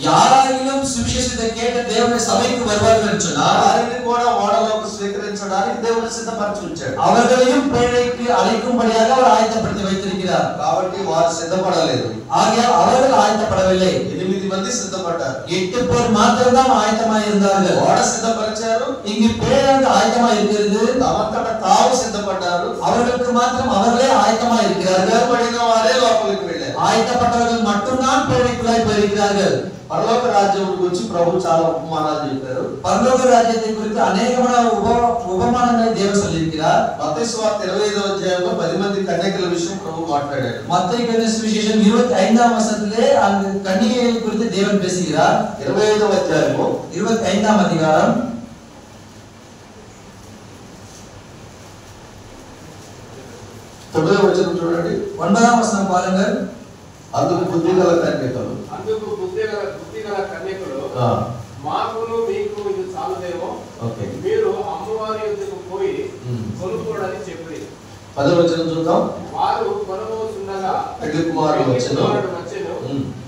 யாராகிலும் சுவிசேஷத்தை கேட்ட தேவனுடைய சபைக்கு வருவார்கள் என்று சொன்னால் వారిని కూడా ఓడలోకి స్వీకరించడానికి దేవుడు సిద్ధపరచి ఉంచాడు. அவர்களையும் பேழைக்கு அழைக்கும்படியாக அவர் ஆயத்தப்படுத்தி வைத்திருக்கிறார். కాబట్టి వారు సిద్ధపడలేదు. ஆகையால் அவர்கள் ஆயத்தப்படவில்லை. 8 మంది సిద్ధపడ్డారు. 8 பேர் மாத்திரம்தான் ஆயத்தமாக இருந்தார்கள். ఓడ సిద్ధపరిచారు. இங்கு பேழை ஆயத்தமாக இருக்கிறது. తమంతట తాము సిద్ధపడ్డారు. அவர்களுக்கு மாத்திரம் அவர்களே ஆயத்தமாக இருக்கிறார்கள். పడిన వారే లోపలికి వెళ్ళారు. ஆயத்தப்பட்டவர்கள் மட்டும்தான் பேழைக்குள்ளாய் போயிருக்கிறார்கள். పరలోక రాజ్యం గురించి ప్రభు చాలా ఉపమానాలు చెప్పారు. பரலோக ராஜ்யத்தை குறித்து அநேகமான உபமானங்களை தேவன் சொல்லியிருக்கிறார். మత్తయి సువార్త 25వ అధ్యాయంలో 10 మంది కన్యకల విషయం ప్రభు మాట్లాడాడు. மத்தேயு எழுதின சுவிசேஷம் 25ஆம் வசனத்திலே அந்த கன்னிகையை குறித்து தேவன் பேசுகிறார். 25వ అధ్యాయము 25ஆம் அதிகாரம் 9వ వచనం చూడండి. 9ஆம் వచనం பாருங்கள். అందుకు బుద్ధిగల కన్యకలు మాకును మీకు ఇది చాలుదేమో, మీరు అమ్మవారి యొద్దకు పోయి కొనుక్కోడని చెప్పి 10వ వచనం చూద్దాం. వారు కొనబోతుండగా పెళ్లి కుమారుడు వచ్చెను.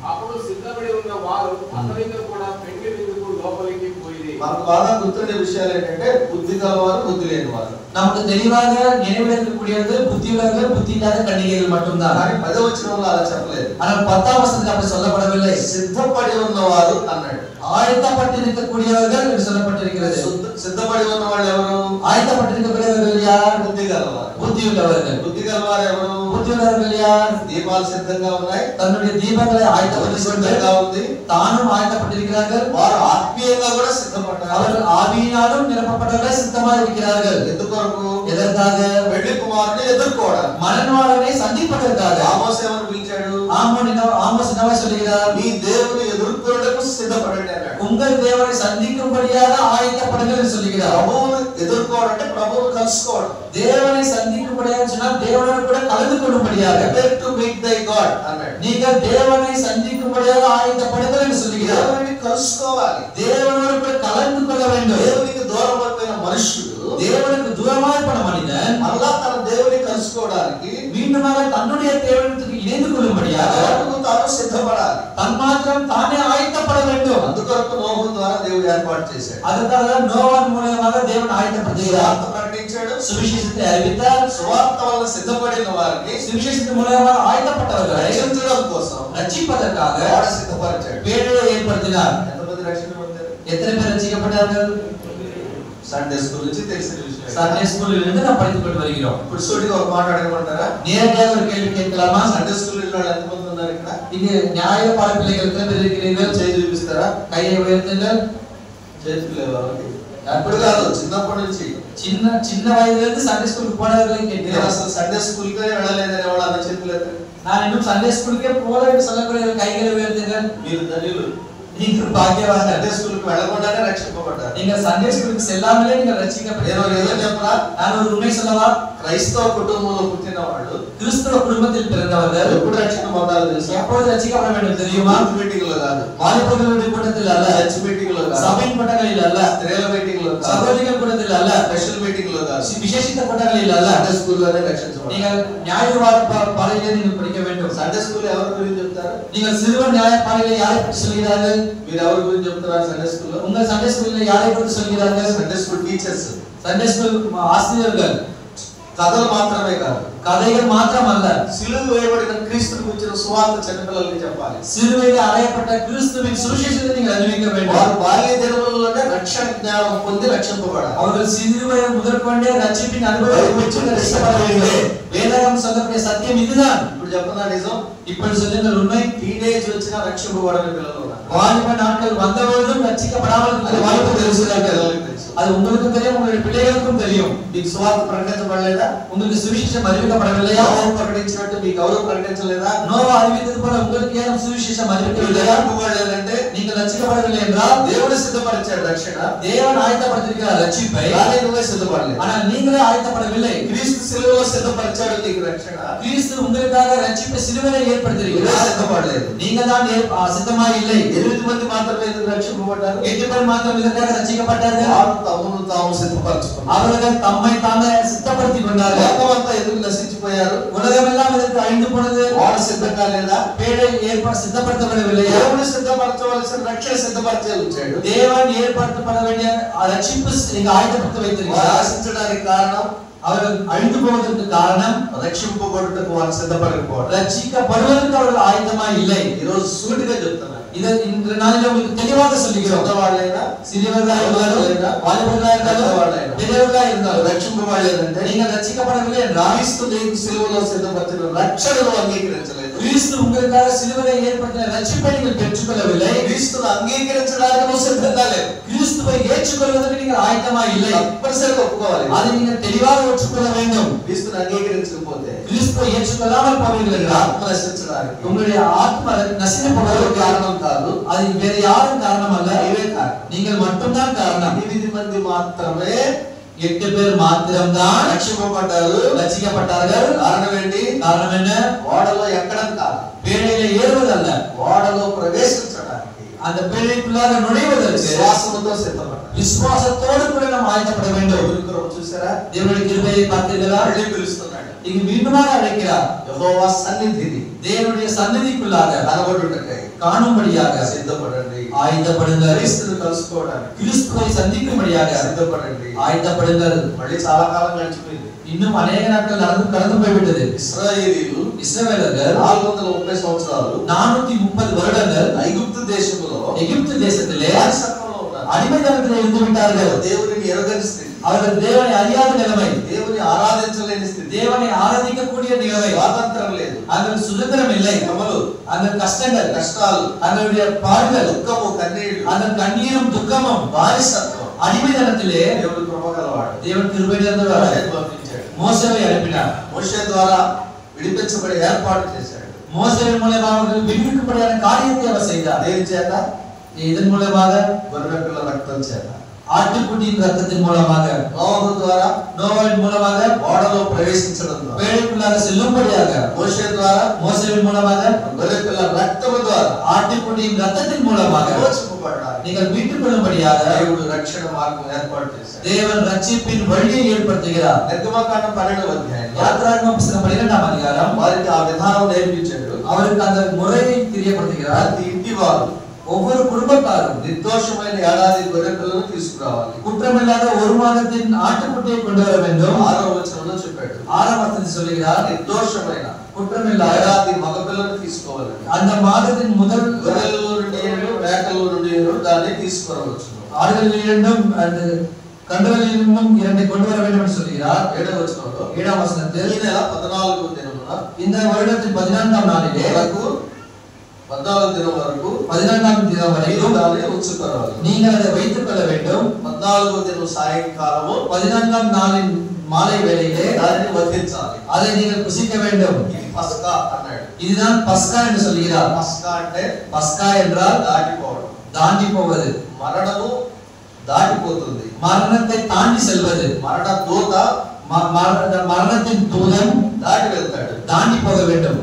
అప్పుడు సిద్ధపడి ఉన్న వారు అతనితో కూడా పెళ్లి విందుకు లోపలికి పోయి. మనకు బాగా గుర్తుండే విషయాలు ఏంటంటే బుద్ధి గలవారు బుద్ధి లేని వారు. நமக்கு தெளிவாக நினைவில் இருக்கக்கூடியது புத்தியுள்ளவர்கள் புத்தி இல்லாத கன்னிகைகள் மட்டும்தான். కానీ 10వ వచనంలో అలా చెప్పలేదు. ஆனால் 10ஆம் வசனத்தில் அப்படி சொல்லப்படவில்லை. సిద్ధపడి ఉన్నవారు అన్నాడు. ஆயத்தப்பட்டிருக்கக்கூடியவர்கள் என்று சொல்லப்பட்டிருக்கிறது. సిద్ధపడి ఉన్న వాళ్ళు ఎవరు? ஆயத்தப்பட்டிருக்கக்கூடியவர்கள் யார்? బుద్ధి గలవారు. புத்தியுள்ளவர்கள். బుద్ధి గలవారు ఎవరు? புத்தியுள்ளவர்கள் யார்? దీపాలు సిద్ధంగా ఉన్నాయి. தன்னுடைய தீபங்களை ஆயத்தப்படுத்திக்கொண்டு ఉంది. தானும் ஆயத்தப்பட்டிருக்கிறார்கள். వారు ఆత్మీయంగా కూడా సిద్ధపడ్డారు. அவர்கள் ஆவியினாலும் நிரப்பப்பட்டவர்கள் சித்தமாக இருக்கிறார்கள். ఎందుకొరకు? எதற்காக? పెళ్లి కుమారుని ఎదుర్కోవడానికి. மணவாளனை சந்திப்பதற்காக. ఆమోస్ ఏమని పిలిచాడు? ஆமோஸ் என்னவா சொல்கிறார்? మీ దేవుని ఎదుర్కొనుటకు సిద్ధపడండి అన్నాడు. உங்கள் தேவனை சந்திக்கும்படியாக ஆயத்தப்படுங்கள் என்று சொல்கிறார். ప్రభువును ఎదుర్కోవాలంటే ప్రభువును కలుసుకోవడం. தேவனை சந்திக்கும்படியாக சொன்னால் தேவனோடு கூட கலந்து கொள்ளும்படியாக. Prepare to meet thy God అన్నాడు. நீங்கள் தேவனை சந்திக்கும்படியாக ஆயத்தப்படுங்கள் என்று சொல்கிறார். దేవుని కలుసుకోవాలి. தேவனோடு கூட கலந்து கொள்ள வேண்டும். దేవునికి దూరం అయిపోయిన మనుషుడు தேவனுக்கு தூரமாக போன மனிதன் మళ్ళా తన దేవుని కలుసుకోవడానికి மீண்டுமாக தன்னுடைய தேவனுக்கு இணைந்து கொள்ளும்படியாக తాను సిద్ధపడాలి. தன்மாத்திரம் தானே ஆயத்தப்பட வேண்டும். అందుకొరకు నోహు ద్వారా దేవుడు ఏర్పాటు చేశాడు. அதற்காக நோவான் மூலமாக தேவன் ஆயத்தப்படுத்துகிறார். ప్రకటించాడు. சுவிசேஷத்தை அறிவித்தார். సువార్త వల్ల సిద్ధపడిన వారిని சுவிசேஷத்தின் மூலமாக ஆயத்தப்பட்டவர்களை రక్షించడం కోసం ரட்சிப்பதற்காக వాడు సిద్ధపరిచాడు. பேழையை ஏற்படுத்தினார். ఎంతమంది రక్షణ పొందారు? எத்தனை பேர் ரட்சிக்கப்பட்டார்கள்? సండే స్కూల్ నుంచి తెలిసిన విషయం. சண்டே ஸ்கூலில் இருந்து நாம் படித்துக் கொண்டு வருகிறோம். ఇప్పుడు సూటిగా ఒక మాట అడగమంటారా? நேரடியாக ஒரு கேள்வி கேட்கலாமா? సండే స్కూల్ వాళ్ళు ఎంతమంది ఉన్నారు ఇక్కడ? இங்கு நியாய பாட பிள்ளைகள் எத்தனை பேர் இருக்கிறீர்கள்? చేయి చూపిస్తారా? கையை உயர்த்துங்கள். చేతులు లేవా? అప్పుడు కాదు, చిన్నప్పటి నుంచి சின்ன வயதுல இருந்து சண்டே ஸ்கூலுக்கு போனவர்களை నేను கேட்கிறேன். అసలు సండే స్కూల్ కే వెళ్ళలేదని ఎవరు అన్న చేతులు ఎత్తండి. நான் இன்னும் சண்டே ஸ்கூலுக்கே போல என்று சொல்லக்கூடிய கைகளை உயர்த்துங்கள். మీరు ధన్యులు. நீங்கள் பாக்கியவான்கள். సండే స్కూల్ కి వెళ్ళకుండానే రక్షింపబడ్డారు. நீங்கள் சண்டே ஸ்கூலுக்கு செல்லாமலே நீங்கள் ரட்சிக்கப்பட்டீர்கள். ఏదో చెప్పరా? நான் ஒரு உண்மை சொல்லவா? క్రైస్తవ కుటుంబంలో పుట్టిన వాళ్ళు கிறிஸ்தவ குடும்பத்தில் பிறந்தவர்கள் ఎప్పుడు రక్షణ పొందాలో తెలుసా? எப்பொழுது ரட்சிக்கப்பட வேண்டும் தெரியுமா? మీటింగ్ లో కాదు, வாலிபர்களுடைய கூட்டத்தில் அல்ல, చర్చ్ మీటింగ్ లో కాదు, சபையின் கூட்டங்களில் அல்ல, స్త్రీల మీటింగ్ లో కాదు, சகோதரிகள் கூட்டத்தில் அல்ல, స్పెషల్ మీటింగ్ లో కాదు, விசேஷித்த கூட்டங்களில் அல்ல. సండే స్కూల్లోనే రక్షించబడాలి. நீங்கள் நியாயவாத பாறையிலே நீங்கள் படிக்க வேண்டும். సండే స్కూల్ ఎవరి గురించి చెప్తారు? நீங்கள் சிறுவர் நியாய பாறையிலே யாரை பற்றி சொல்கிறார்கள்? మీరు ఎవరి గురించి చెప్తున్నారు సండే స్కూల్లో? உங்கள் சண்டே ஸ்கூலில் யாரை பற்றி சொல்கிறார்கள்? Sunday school teachers. Sunday school ஆசிரியர்கள். కథలు మాత్రమే కాదు, கதைகள் மாத்திரம் அல்ல, సిలువ వేయబడిన క్రీస్తుని గురించిన సువార్త చిన్నపిల్లలకి చెప్పాలి. சிலுவையில் அறையப்பட்ட கிறிஸ்துவின் சுவிசேஷத்தை நீங்கள் அறிவிக்க வேண்டும். వారు బాల్య దినములలోనే రక్షణ జ్ఞానం పొంది రక్షింపబడాలి. அவர்கள் சிறுவயது முதற்கொண்டே ரட்சிப்பின் அனுபவத்தை பெற்று ரட்சிக்கப்பட வேண்டும். வேதாகம் சொல்லக்கூடிய சத்தியம் இதுதான். ఇప్పుడు చెప్పనా నిజం? இப்படி சொல்லுங்கள் உண்மை. టీనేజ్ వచ్చినా రక్షింపబడని పిల్లలు ఉన్నారు. வாலிப நாட்கள் வந்தபொழுதும் ரட்சிக்கப்படாமல் இருக்கிற வாலிப தெரிவிக்கிறார்கள். அது உங்களுக்கும் தெரியும், உங்களுடைய பிள்ளைகளுக்கும் தெரியும். మీకు సువార్త ప్రకటించబడలేదా? உங்களுக்கு சுவிசேஷம் அறிவிக்கப்படவில்லையா? నోవా ప్రకటించినట్టు మీకు ఎవరు ప్రకటించలేదా? நோவா அறிவித்தது போல உங்களுக்கு ஏன் சுவிசேஷம் அறிவிக்கவில்லையா? లేదంటే நீங்கள் ரட்சிக்கப்படவில்லை என்றால் దేవుడు సిద్ధపరిచాడు రక్షణ, தேவன் ஆயத்தப்படுத்திருக்கிறார் ரட்சிப்பை. కానీ నువ్వే సిద్ధపడలేదు. ஆனால் நீங்களே ஆயத்தப்படவில்லை. క్రీస్తు సిలువలో సిద్ధపరిచాడు నీకు రక్షణ, கிறிஸ்து உங்களுக்காக ரட்சிப்பை சிலுவையிலே నువ్వే ஏற்படுத்தியிருக்கிறார். సిద్ధపడలేదు. நீங்கள் தான் சித்தமாக இல்லை. 8 మంది మాత్రమే ఎందుకు రక్షింపబడ్డారు? 8 பேர் மாத்திரம் இதற்காக ரட்சிக்கப்பட்டார்கள். వారు తమను తాము సిద్ధపరచుకున్నారు. அவர்கள் தம்மை தாமே சித்தப்படுத்திக் கொண்டார்கள். లోకమంతా ఎందుకు నశించిపోయారు? உலகமெல்லாம் இதற்கு அழிந்து போனது. వాడు సిద్ధంగా లేదా? பேழை ஏற்பாடு சித்தப்படுத்தப்படவில்லையா? దేవుడు సిద్ధపరచవలసిన రక్షణ సిద్ధపరిచే ఉంచాడు. தேவன் ஏற்படுத்தப்பட வேண்டிய ரட்சிப்பு நீங்க ஆயத்தப்படுத்த வைத்திருக்கிறார். ఆశించడానికి కారణం, அவர்கள் அழிந்து போவதற்கு காரணம் రక్షింపబడుటకు వారు సిద్ధపడకపోవడం. ரட்சிக்கப்படுவதற்கு அவர்கள் ஆயத்தமா இல்லை. ఈరోజు సూటిగా చెప్తున్నారు. இதை இன்று நாளில் உங்களுக்கு தெளிவாக சொல்லுகிறோம். పెద్దవాళ్ళైనా சிறியவர்களாக இருந்தாலும் வாலிபர்களாக இருந்தாலும் பெரியவர்களாக இருந்தாலும் రక్షింపబడలేదంటే நீங்கள் ரட்சிக்கப்படவில்லை என்றால் క్రీస్తు నీకు సిలువలో సిద్ధపరిచిన రక్షణను అంగీకరించలేదు. கிறிஸ்து உங்களுக்காக சிலுவையை ஏற்படுத்தின ரட்சிப்பை நீங்கள் பெற்றுக்கொள்ளவில்லை. క్రీస్తును అంగీకరించడానికి నువ్వు సిద్ధంగా లేవు. கிறிஸ்துவை ஏற்றுக்கொள்வதற்கு நீங்கள் ஆயத்தமா இல்லை. తప్పనిసరిగా ఒప్పుకోవాలి. அதை நீங்கள் தெளிவாக ஏற்றுக்கொள்ள வேண்டும். క్రీస్తును అంగీకరించకపోతే கிறிஸ்துவை ஏற்றுக்கொள்ளாமல் போவீர்கள் என்றால் ఆత్మ నశించడానికి உங்களுடைய ஆத்மா நசிந்து போவதற்கு కారణం కాదు, அது வேற யாரும் காரணம் அல்ல, నీవే కారణం. நீங்கள் மட்டும்தான் காரணம். 8 మంది మాత్రమే 8 பேர் மாத்திரம்தான் రక్షింపబడ్డారు. ரட்சிக்கப்பட்டார்கள். కారణం ఏంటి? காரணம் என்ன? ఓడలో ఎక్కడం కాదు, பேழையில ஏறுவதல்ல, ఓడలో ప్రవేశించడానికి அந்த பேழைக்குள்ளாக நுழைவதற்கு విశ్వాసముతో సిద్ధపడ్డారు. விசுவாசத்தோடு கூட நாம் ஆயத்தப்பட வேண்டும். దేవుని చూసారా? தேவனுடைய கிருபையை பார்த்தீர்களா? మళ్ళీ పిలుస్తున్నాడు. இங்கு மீண்டுமாக அழைக்கிறார். యెహోవా సన్నిధిని தேவனுடைய சந்நிதிக்குள்ளாக కనబడుటకై காணும்படியாக సిద్ధపడండి. ஆயத்தப்படுங்கள். క్రీస్తును కలుసుకోవడానికి கிறிஸ்துவை சந்திக்கும்படியாக సిద్ధపడండి. ஆயத்தப்படுங்கள். మళ్ళీ చాలా కాలం గడిచిపోయింది. இன்னும் அநேக நாட்கள் கடந்து போய்விட்டது. ఇశ్రాయేలీయులు இஸ்ரவேலர்கள் 430 సంవత్సరాలు 430 வருடங்கள் ఐగుప్తు దేశంలో எகிப்து தேசத்திலே బానిసత్వంలో ఉన్నారు. அடிமைத்தனத்திலே இருந்து விட்டார்கள். దేవుని ఎరుగని స్థితి, அவர்கள் தேவனை அறியாத நிலைமை, దేవుని ఆరాధించలేని స్థితి, தேவனை ஆராதிக்கக்கூடிய நிலைமை, స్వాతంత్రం లేదు, அவர்கள் சுதந்திரம் இல்லை, శ్రమలు, அவர்கள் கஷ்டங்கள், కష్టాలు, அவர்களுடைய பாடுகள், దుఃఖము, కన్నీళ్లు, அவர்கள் கண்ணீரும் துக்கமும், బానిసత్వం. அடிமைத்தனத்திலே దేవుడు కృప గలవాడు. தேவன் கிருபை நிறைந்தவர். మోషేను పంపించాడు. மோசேவை அனுப்பினார். మోషే ద్వారా విడిపించబడి ఏర్పాటు చేశాడు. மோசேவின் மூலமாக அவர்கள் விடுவிக்கப்படியான காரியத்தை அவர் செய்தார். దేని చేత? இதன் மூலமாக గొర్రె పిల్ల రక్తం చేత. ஆட்டுக்குட்டியின் ரத்தத்தின் மூலமாக, నోహు ద్వారా நோவாவின் மூலமாக, ఓడలో ప్రవేశించడం ద్వారా, பேழைக்குள்ளாக செல்லும்படியாக మోషే ద్వారా, மோசேவின் மூலமாக, గొర్రె పిల్ల రక్తము ద్వారా ஆட்டுக்குட்டியின் ரத்தத்தின் மூலமாக విమోచింపబడ్డారు. நீங்கள் மீட்டுக் கொள்ளும்படியாக దేవుడు రక్షణ మార్గం ఏర్పాటు చేశాడు. தேவன் ரட்சிப்பின் வழியை ஏற்படுத்துகிறார். నిర్గమకాండం 12వ అధ్యాయంలో யாத்திராகமம் புத்தகம் 12ஆம் அதிகாரம் వారికి ఆ విధానం నేర్పించాడు. அவருக்கு அந்த முறையை தெரியப்படுத்துகிறார். ప్రతి ఇంటి వారు ஒவ்வொரு குடும்பத்தாரும் నిర్దోషమైన ఏడాది గొర్రె పిల్లను తీసుకురావాలి. குற்றமில்லாத ஒரு மாதத்தின் ஆட்டுக்குட்டியை கொண்டு வர வேண்டும். 6వ వచనంలో చెప్పాడు. 6ஆம் வசனத்தில் சொல்கிறார், నిర్దోషమైన குற்றமில்லாத ఏడాది మగ పిల్లను తీసుకోవాలని. அந்த மாதத்தின் முதல் గొర్రెల నుండి మేకల నుండి దాన్ని తీసుకురావచ్చు. ஆடுகள் இரண்டும் அந்த கன்றுகளில் இருந்தும் 2 கொண்டு வர வேண்டும் என்று சொல்கிறார். 7వ వచనంలో 7ஆம் வசனத்தில் ఈ నెల 14వ దినమున இந்த வருடத்தின் 14ஆம் நாளிலே వరకు 14వ దినం వరకు 14ஆம் தினம் మీరు வரைக்கும் దాన్ని ఉంచుకోవాలి. நீங்கள் அதை வைத்துக் கொள்ள வேண்டும். 14వ దినం సాయంకాలము 14ஆம் நாளின் மாலை வேளையிலே దానిని వధించాలి. அதை நீங்கள் புசிக்க வேண்டும். ఇది పస్కా అన్నాడు. இதுதான் பஸ்கா என்று சொல்கிறார். పస్కా అంటే பஸ்கா என்றால் దాటిపోవడం. தாண்டி போவது, మరణము దాటిపోతుంది. மரணத்தை தாண்டி செல்வது. మరణ దూత மரணத்தின் தூதன் దాటి వెళ్తాడు. தாண்டி போக வேண்டும்.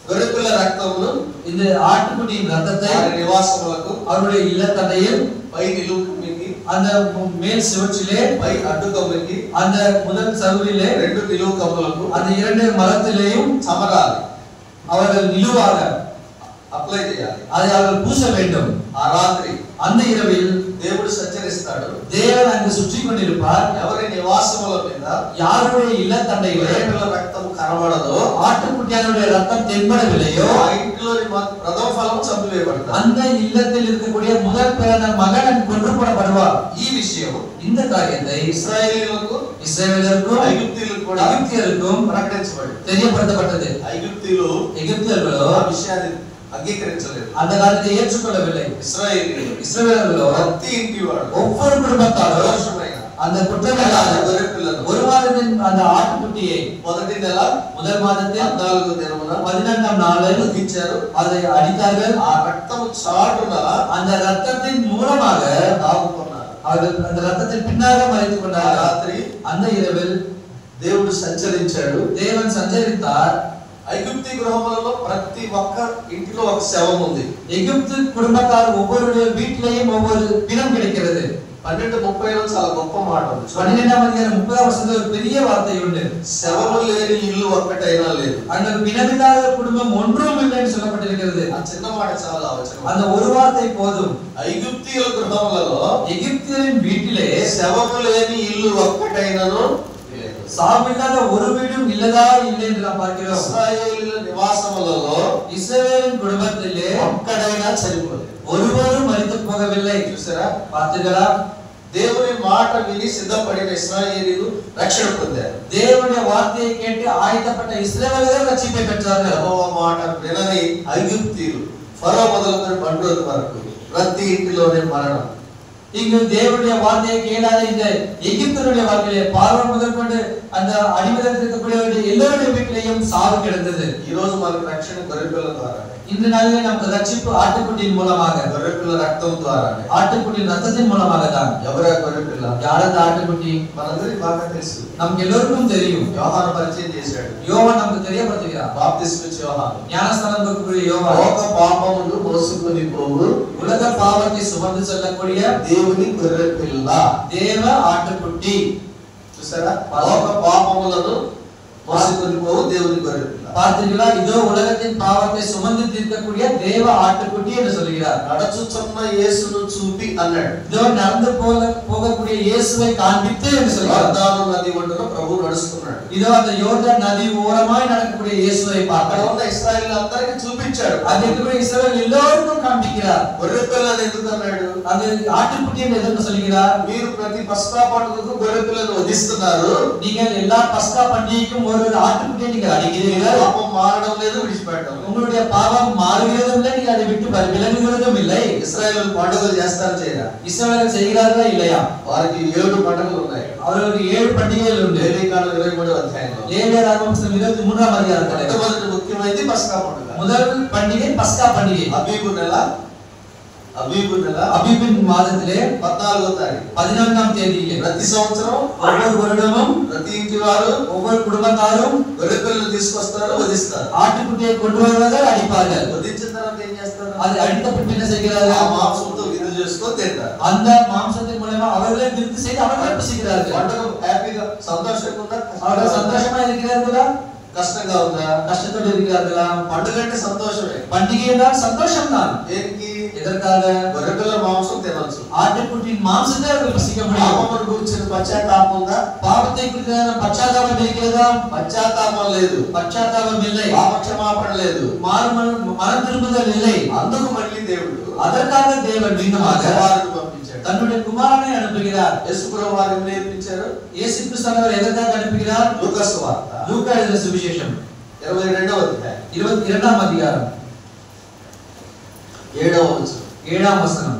గొర్రెపిల్ల రక్తమును இந்த ஆட்டுக்குட்டியின் ரத்தத்தை వారి నివాసములకు அவருடைய இல்லத்தண்டையில் పై నిలువుకి அந்த மேல் சுவற்றிலே పై అడ్డుకమ్మికి அந்த முதல் சவுரிலே 2 నిలువు కమ్ములకు அந்த 2 மரத்திலேயும் చమరాలి. அவர்கள் நிலுவாக అప్లై చేయాలి. அதை அவர்கள் பூச வேண்டும். ఆ రాత్రి அந்த இரவில் దేవుడు సంచరిస్తాడు. தேவன் அங்கு சுற்றி கொண்டிருப்பார். ఎవరి నివాసముల మీద யாருடைய இல்லத்தண்டையிலே గొర్రెపిల్ల రక్తము కనబడదో ஆட்டுக்குட்டியானுடைய ரத்தம் தென்படவில்லையோ ఆ ఇంటిలోని ప్రథమ ఫలం చంపివేయబడతాడు. அந்த இல்லத்தில் இருக்கக்கூடிய முதல் பிறந்த மகன் கொன்று போடப்படுவார். ఈ విషయం இந்த காரியத்தை ఇశ్రాయేలీయులకు இஸ்ரவேலருக்கும் ఐగుప్తీయులకు కూడా எகிப்தியருக்கும் ప్రకటించబడింది. தெரியப்படுத்தப்பட்டது. ఐగుప్తీయులు எகிப்தியர்களோ ఆ విషయాన్ని అంగీకరించలేదు. அந்த காரியத்தை ஏற்றுக்கொள்ளவில்லை. ఇశ్రాయేలీయులు இஸ்ரவேலர்களோ ప్రతి ఇంటి వాడు ஒவ்வொரு குடும்பத்தாரும் దోషమైన அந்த குற்றமில்லாத గొర్రెపిల్లను ஒரு மாதத்தின் அந்த ஆட்டுக்குட்டியை మొదటి నెల முதல் மாதத்தில் 14వ దినమున 14ஆம் நாளில் వధించారు. அதை அடித்தார்கள். ఆ రక్తము చాటున அந்த ரத்தத்தின் மூலமாக దాగుకున్నారు. அவர்கள் அந்த ரத்தத்தின் பின்னாக மறைத்துக் ఆ கொண்டார்கள். రాత్రి அந்த இரவில் దేవుడు సంచరించాడు. தேவன் சஞ்சரித்தார். ఐగుప్తి గృహములలో ప్రతి ఒక్క ఇంటిలో ఒక శవం ఉంది. எகிப்து குடும்பத்தார் ஒவ்வொரு வீட்டிலேயும் ஒவ்வொரு பிணம் கிடைக்கிறது. 12:30 చాలా గొప్ప మాట ఉంది. 12ஆம் அதிகாரம் 30ஆம் வசனத்துல ஒரு பெரிய வார்த்தை உண்டு. శవము లేని ఇల్లు ఒక్కటైనా లేదు. அங்க பிணமில்லாத குடும்பம் ஒன்றும் இல்லைன்னு சொல்லப்பட்டிருக்கிறது. ఆ చిన్న మాట చాలా అవసరం. அந்த ஒரு வார்த்தை போதும். ఐగుప్తీయుల గృహములలో எகிப்தியரின் வீட்டிலே శవము లేని ఇల్లు ఒక్కటైనాను లేదు. சாவில்லாத ஒரு வீடும் இல்லதா இல்லை என்று நாம் பார்க்கிறோம். ఇశ్రాయేలీయుల నివాసములలో இஸ்ரவேலின் குடும்பத்திலே ఒక్కడైనా చనిపోలేదు. ஒருவரும் மரித்து போகவில்லை. చూసారా? பார்த்தீர்களா? దేవుని మాట విని సిద్ధపడిన ఇశ్రాయేలీయులు రక్షణ పొందారు. தேவனுடைய வார்த்தையை கேட்டு ஆயத்தப்பட்ட இஸ்ரவேலர்கள் ரட்சிப்பை பெற்றார்கள். యెహోవా మాట వినని ఐగుప్తీయులు ఫరో మొదలుకొని బండ్రోతు వరకు ప్రతి ఇంటిలోనే మరణం. இங்கு தேவனுடைய வார்த்தையை கேளாத இந்த எகிப்தனுடைய வாழ்க்கையிலே பார்வோன் முதற்கொண்டு அந்த அடிமையாக இருக்கக்கூடிய எல்லோருடைய வீட்டிலேயும் சாவு கிடந்தது. ఈ రోజు మనకు రక్షణ గొర్రెపిల్ల ద్వారా, இன்று நாளிலே நமக்கு ரட்சிப்பு ஆட்டுக்குட்டியின் மூலமாக, గొర్రెపిల్ల రక్తం ద్వారా, ஆட்டுக்குட்டியின் ரத்தத்தின் மூலமாக தான். ఎవరా గొర్రెపిల్ల? யாரது ஆட்டுக்குட்டி? మనందరికీ బాగా తెలుసు. நமக்கு எல்லோருக்கும் தெரியும். యోహాను పరిచయం చేశాడు. யோவான் நமக்கு தெரியப்படுத்துகிறார். బాప్తిస్మ యోహాను ஞானஸ்நானம் கொடுக்கக்கூடிய யோவான் లోక పాపమును మోసుకొని పోవు உலக பாவத்தை சுமந்து செல்லக்கூடிய దేవుని గొర్రెపిల్ల, தேவ ஆட்டுக்குட்டி. చూసారా? లోక పాపములను మోసుకొని పోవు దేవుని గొర్రెపిల్ల. பார்த்தீர்களா? இதோ உலகத்தின் பாவத்தை சுமந்து தீர்க்கக்கூடிய தேவ ஆட்டுக்குட்டி என்று சொல்கிறார். నడుచుచున్న యేసును చూపి అన్నాడు. இதோ நடந்து போகக்கூடிய இயேசுவை காண்பித்து என்று சொல்கிறார். యోర్దాను నది ఒడ్డున ప్రభు నడుస్తున్నాడు. இதோ அந்த யோர்தான் நதி ஓரமாய் நடக்கக்கூடிய இயேசுவை అక్కడ பார்க்கிறோம். ఉన్న ఇశ్రాయేలీయులందరికీ చూపించాడు. அது இருக்கக்கூடிய இஸ்ரவேல் எல்லோருக்கும் காண்பிக்கிறார். గొర్రెపిల్లని ఎందుకు అన్నాడు? அது ஆட்டுக்குட்டி என்று எதற்கு சொல்கிறார்? మీరు ప్రతి పస్కా పండుగకు గొర్రెపిల్లను వధిస్తున్నారు. நீங்கள் எல்லா பஸ்கா பண்டிகைக்கும் ஒரு ஆட்டுக்குட்டியை நீங்கள் அடிக்கிறீர்கள். పాపం మారడం లేదు, విడిచిపెట్టడం లేదు. உங்களுடைய பாவம் மாறுகிறதும் இல்லை, நீங்கள் அதை விட்டு விலகுகிறதும் இல்லை. ఇశ్రాయేలు పండుగలు చేస్తారు చేయరా? இஸ்ரவேலர்கள் செய்கிறார்களா இல்லையா? వారికి 7 పండుగలు ఉన్నాయి. அவர்களுக்கு 7 பண்டிகைகள் உண்டு. లేవీకాండం 23వ అధ్యాయంలో லேவியராகமம் 23ஆம் அதிகாரத்திலே మొట్టమొదటి ముఖ్యమైనది పస్కా పండుగ. முதல் பண்டிகை பஸ்கா பண்டிகை. అబీబు నెల அபீபின் மாதத்திலே 14వ తారీఖు 14ஆம் தேதியிலே ప్రతి సంవత్సరం ஒவ்வொரு வருடமும் ప్రతి ఇంటి వారు ஒவ்வொரு குடும்பத்தாரும் గొర్రెపిల్లను తీసుకొస్తారు, వధిస్తారు. ஆட்டுக்குட்டியை கொண்டு வருவார்கள், அடிப்பார்கள். వధించిన తర్వాత ఏం చేస్తారు? அது அடித்த பின் என்ன ఆ செய்கிறார்கள்? మాంసంతో విందు చేసుకొని తింటారు. அந்த மாம்சத்தின் மூலமா அவர்களே விருந்து செய்து அவர்களே புசிக்கிறார்கள். పండుగ హ్యాపీగా సంతోషంగా ఉందా? அவர்கள் சந்தோஷமா இருக்கிறார்களா? కష్టంగా ఉందా? கஷ்டத்தோடு இருக்கிறார்களா? పండుగ అంటే సంతోషమే. பண்டிகை என்றால் சந்தோஷம் தான். దేనికి? எதற்காக? గొర్రెపిల్ల మాంసం తినొచ్చు. ஆட்டுக்குட்டியின் மாம்சத்தை அவர்கள் புசிக்க முடியும். పాపమును గురించిన పశ్చాత్తాపం ఉందా? பாவத்தை குறித்து பச்சாத்தாபம் இருக்கிறதா? పశ్చాత్తాపం లేదు. பச்சாத்தாபம் இல்லை. పాపక్షమాపణ లేదు. மனம் திரும்புதல் இல்லை. అందుకు మళ్ళీ దేవుడు அதற்காக தேவன் மீண்டுமாக కుమారుని పంపించాడు. தன்னுடைய குமாரனை அனுப்புகிறார். యేసుప్రభు వారు ఏం నేర్పించారు? இயேசு கிறிஸ்து எதற்காக அனுப்புகிறார்? లూకా సువార్త லூக்கா எழுதின சுவிசேஷம் 22వ అధ్యాయం 22ஆம் அதிகாரம் 7వ వచనం. 7ஆம் வசனம்.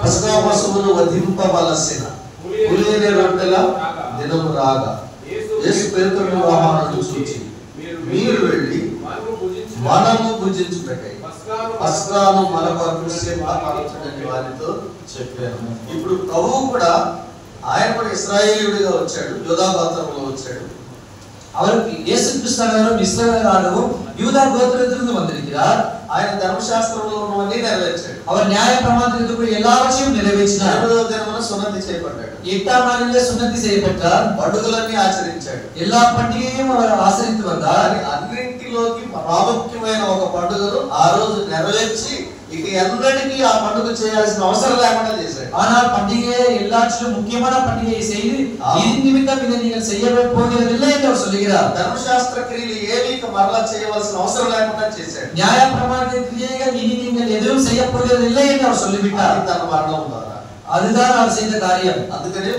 పస్కా పశువును వధింపవలసిన పులియని రొట్టెల దినము రాగా యేసు పేతురు యోహానును చూచి మీరు వెళ్ళి మనము భుజించుటకై పస్కాను మన కొరకు సిద్ధపరచండి వారితో చెప్పాను. ఇప్పుడు ప్రభువు కూడా ఆయన కూడా ఇశ్రాయేలీయుడిగా వచ్చాడు, యూదా గోత్రంలో వచ్చాడు. அவருக்கு இயேசு கிறிஸ்துவானவர் இஸ்ரவேலாகவும் யூதா கோத்திரத்திலிருந்து வந்திருக்கிறார். ఆయన ధర్మశాస్త్రంలో ఉన్నవన్నీ నెరవేర్చాడు. அவர் நியாய பிரமாணத்தில் எல்லாவற்றையும் நிறைவேற்றினார். 8వ దినమున సున్నతి చేయబడ్డాడు. 8ஆம் நாளிலே சுன்னதி செய்யப்பட்டார். పండుగలన్నీ ఆచరించాడు. எல்லா பண்டிகையும் அவர் ஆசரித்து வந்தார். అన్నింటిలోకి ప్రాముఖ్యమైన ఒక పండుగను ఆ రోజు నెరవేర్చి ఇక ఎన్నటికీ ఆ పండుగ చేయాల్సిన అవసరం లేకుండా చేశాడు. ஆனால் பண்டிகையை எல்லாற்றிலும் முக்கியமான பண்டிகையை செய்து இது நிமித்தம் இதை நீங்கள் செய்ய போகிறதில்லை என்று அவர் சொல்கிறார். ధర్మశాస్త్ర క్రియలు ఏవి మరలా చేయవలసిన అవసరం లేకుండా చేశాడు. நியாய பிரமாணத்தின் கிரியைகள் இனி நீங்கள் எதுவும் செய்ய போகிறதில்லை என்று அவர் சொல்லிவிட்டார். తన మరణం ద్వారా அதுதான் அவர் செய்த காரியம். అందుకని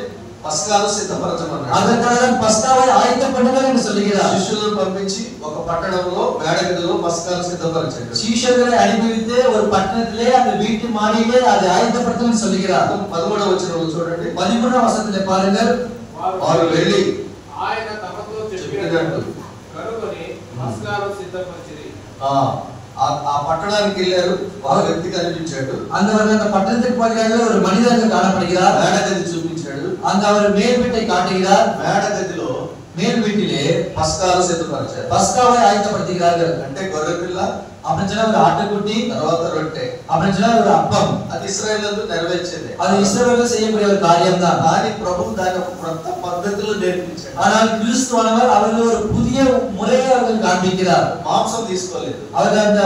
పస్కాను సిద్ధపరచమన్నాడు. அதற்காக பஸ்காவை ஆயத்தம் பண்ணுங்கள் என்று சொல்கிறார். శిష్యులను పంపించి ఒక పట్టణంలో మేడగదిలో పస్కాను సిద్ధపరిచాడు. சீஷர்களை அனுப்பிவிட்டு ஒரு பட்டணத்திலே அந்த வீட்டு மாடியிலே அதை ஆயத்தப்படுத்தணும்னு சொல்கிறார். 13వ వచనంలో చూడండి. 13ஆம் வசனத்திலே பாருங்கள். వారు వెళ్ళి ఆయన తమతో చెప్పినట్టు కనుగొని పస్కాను సిద్ధపరిచిరి. ఆ పట్టణానికి వెళ్ళారు. ఒక వ్యక్తి కనిపించాడు. அந்த பட்டணத்துக்கு போகிறார்கள். ஒரு மனிதர் காணப்படுகிறார். మేడగది చూపించాడు. அந்த அவர் மேல் வீட்டை காட்டுகிறார். మేడగదిలో மேல் வீட்டிலே పస్కాను సిద్ధపరిచారు. பஸ்காவை ஆயத்தப்படுத்துகிறார்கள். అంటే గొర్రెపిల్ల அப்படின்னு சொன்னா ஒரு ஆட்டுக்குட்டி, తర్వాత రొట్టె, அப்படின்னு சொன்னா ஒரு அப்பம். అది ఇశ్రాయేలులకు నెరవేర్చేది. அது இஸ்ரவேலுக்கு செய்யக்கூடிய ஒரு காரியம் தான். కానీ ప్రభువు దాని ఒక కొత్త పద్ధతిలో నేర్పించాడు. ஆனால் கிறிஸ்துவானவர் அவர்கள் ஒரு புதிய முறையை அவர்கள் காண்பிக்கிறார். మాంసం తీసుకోలేదు, அவர் அந்த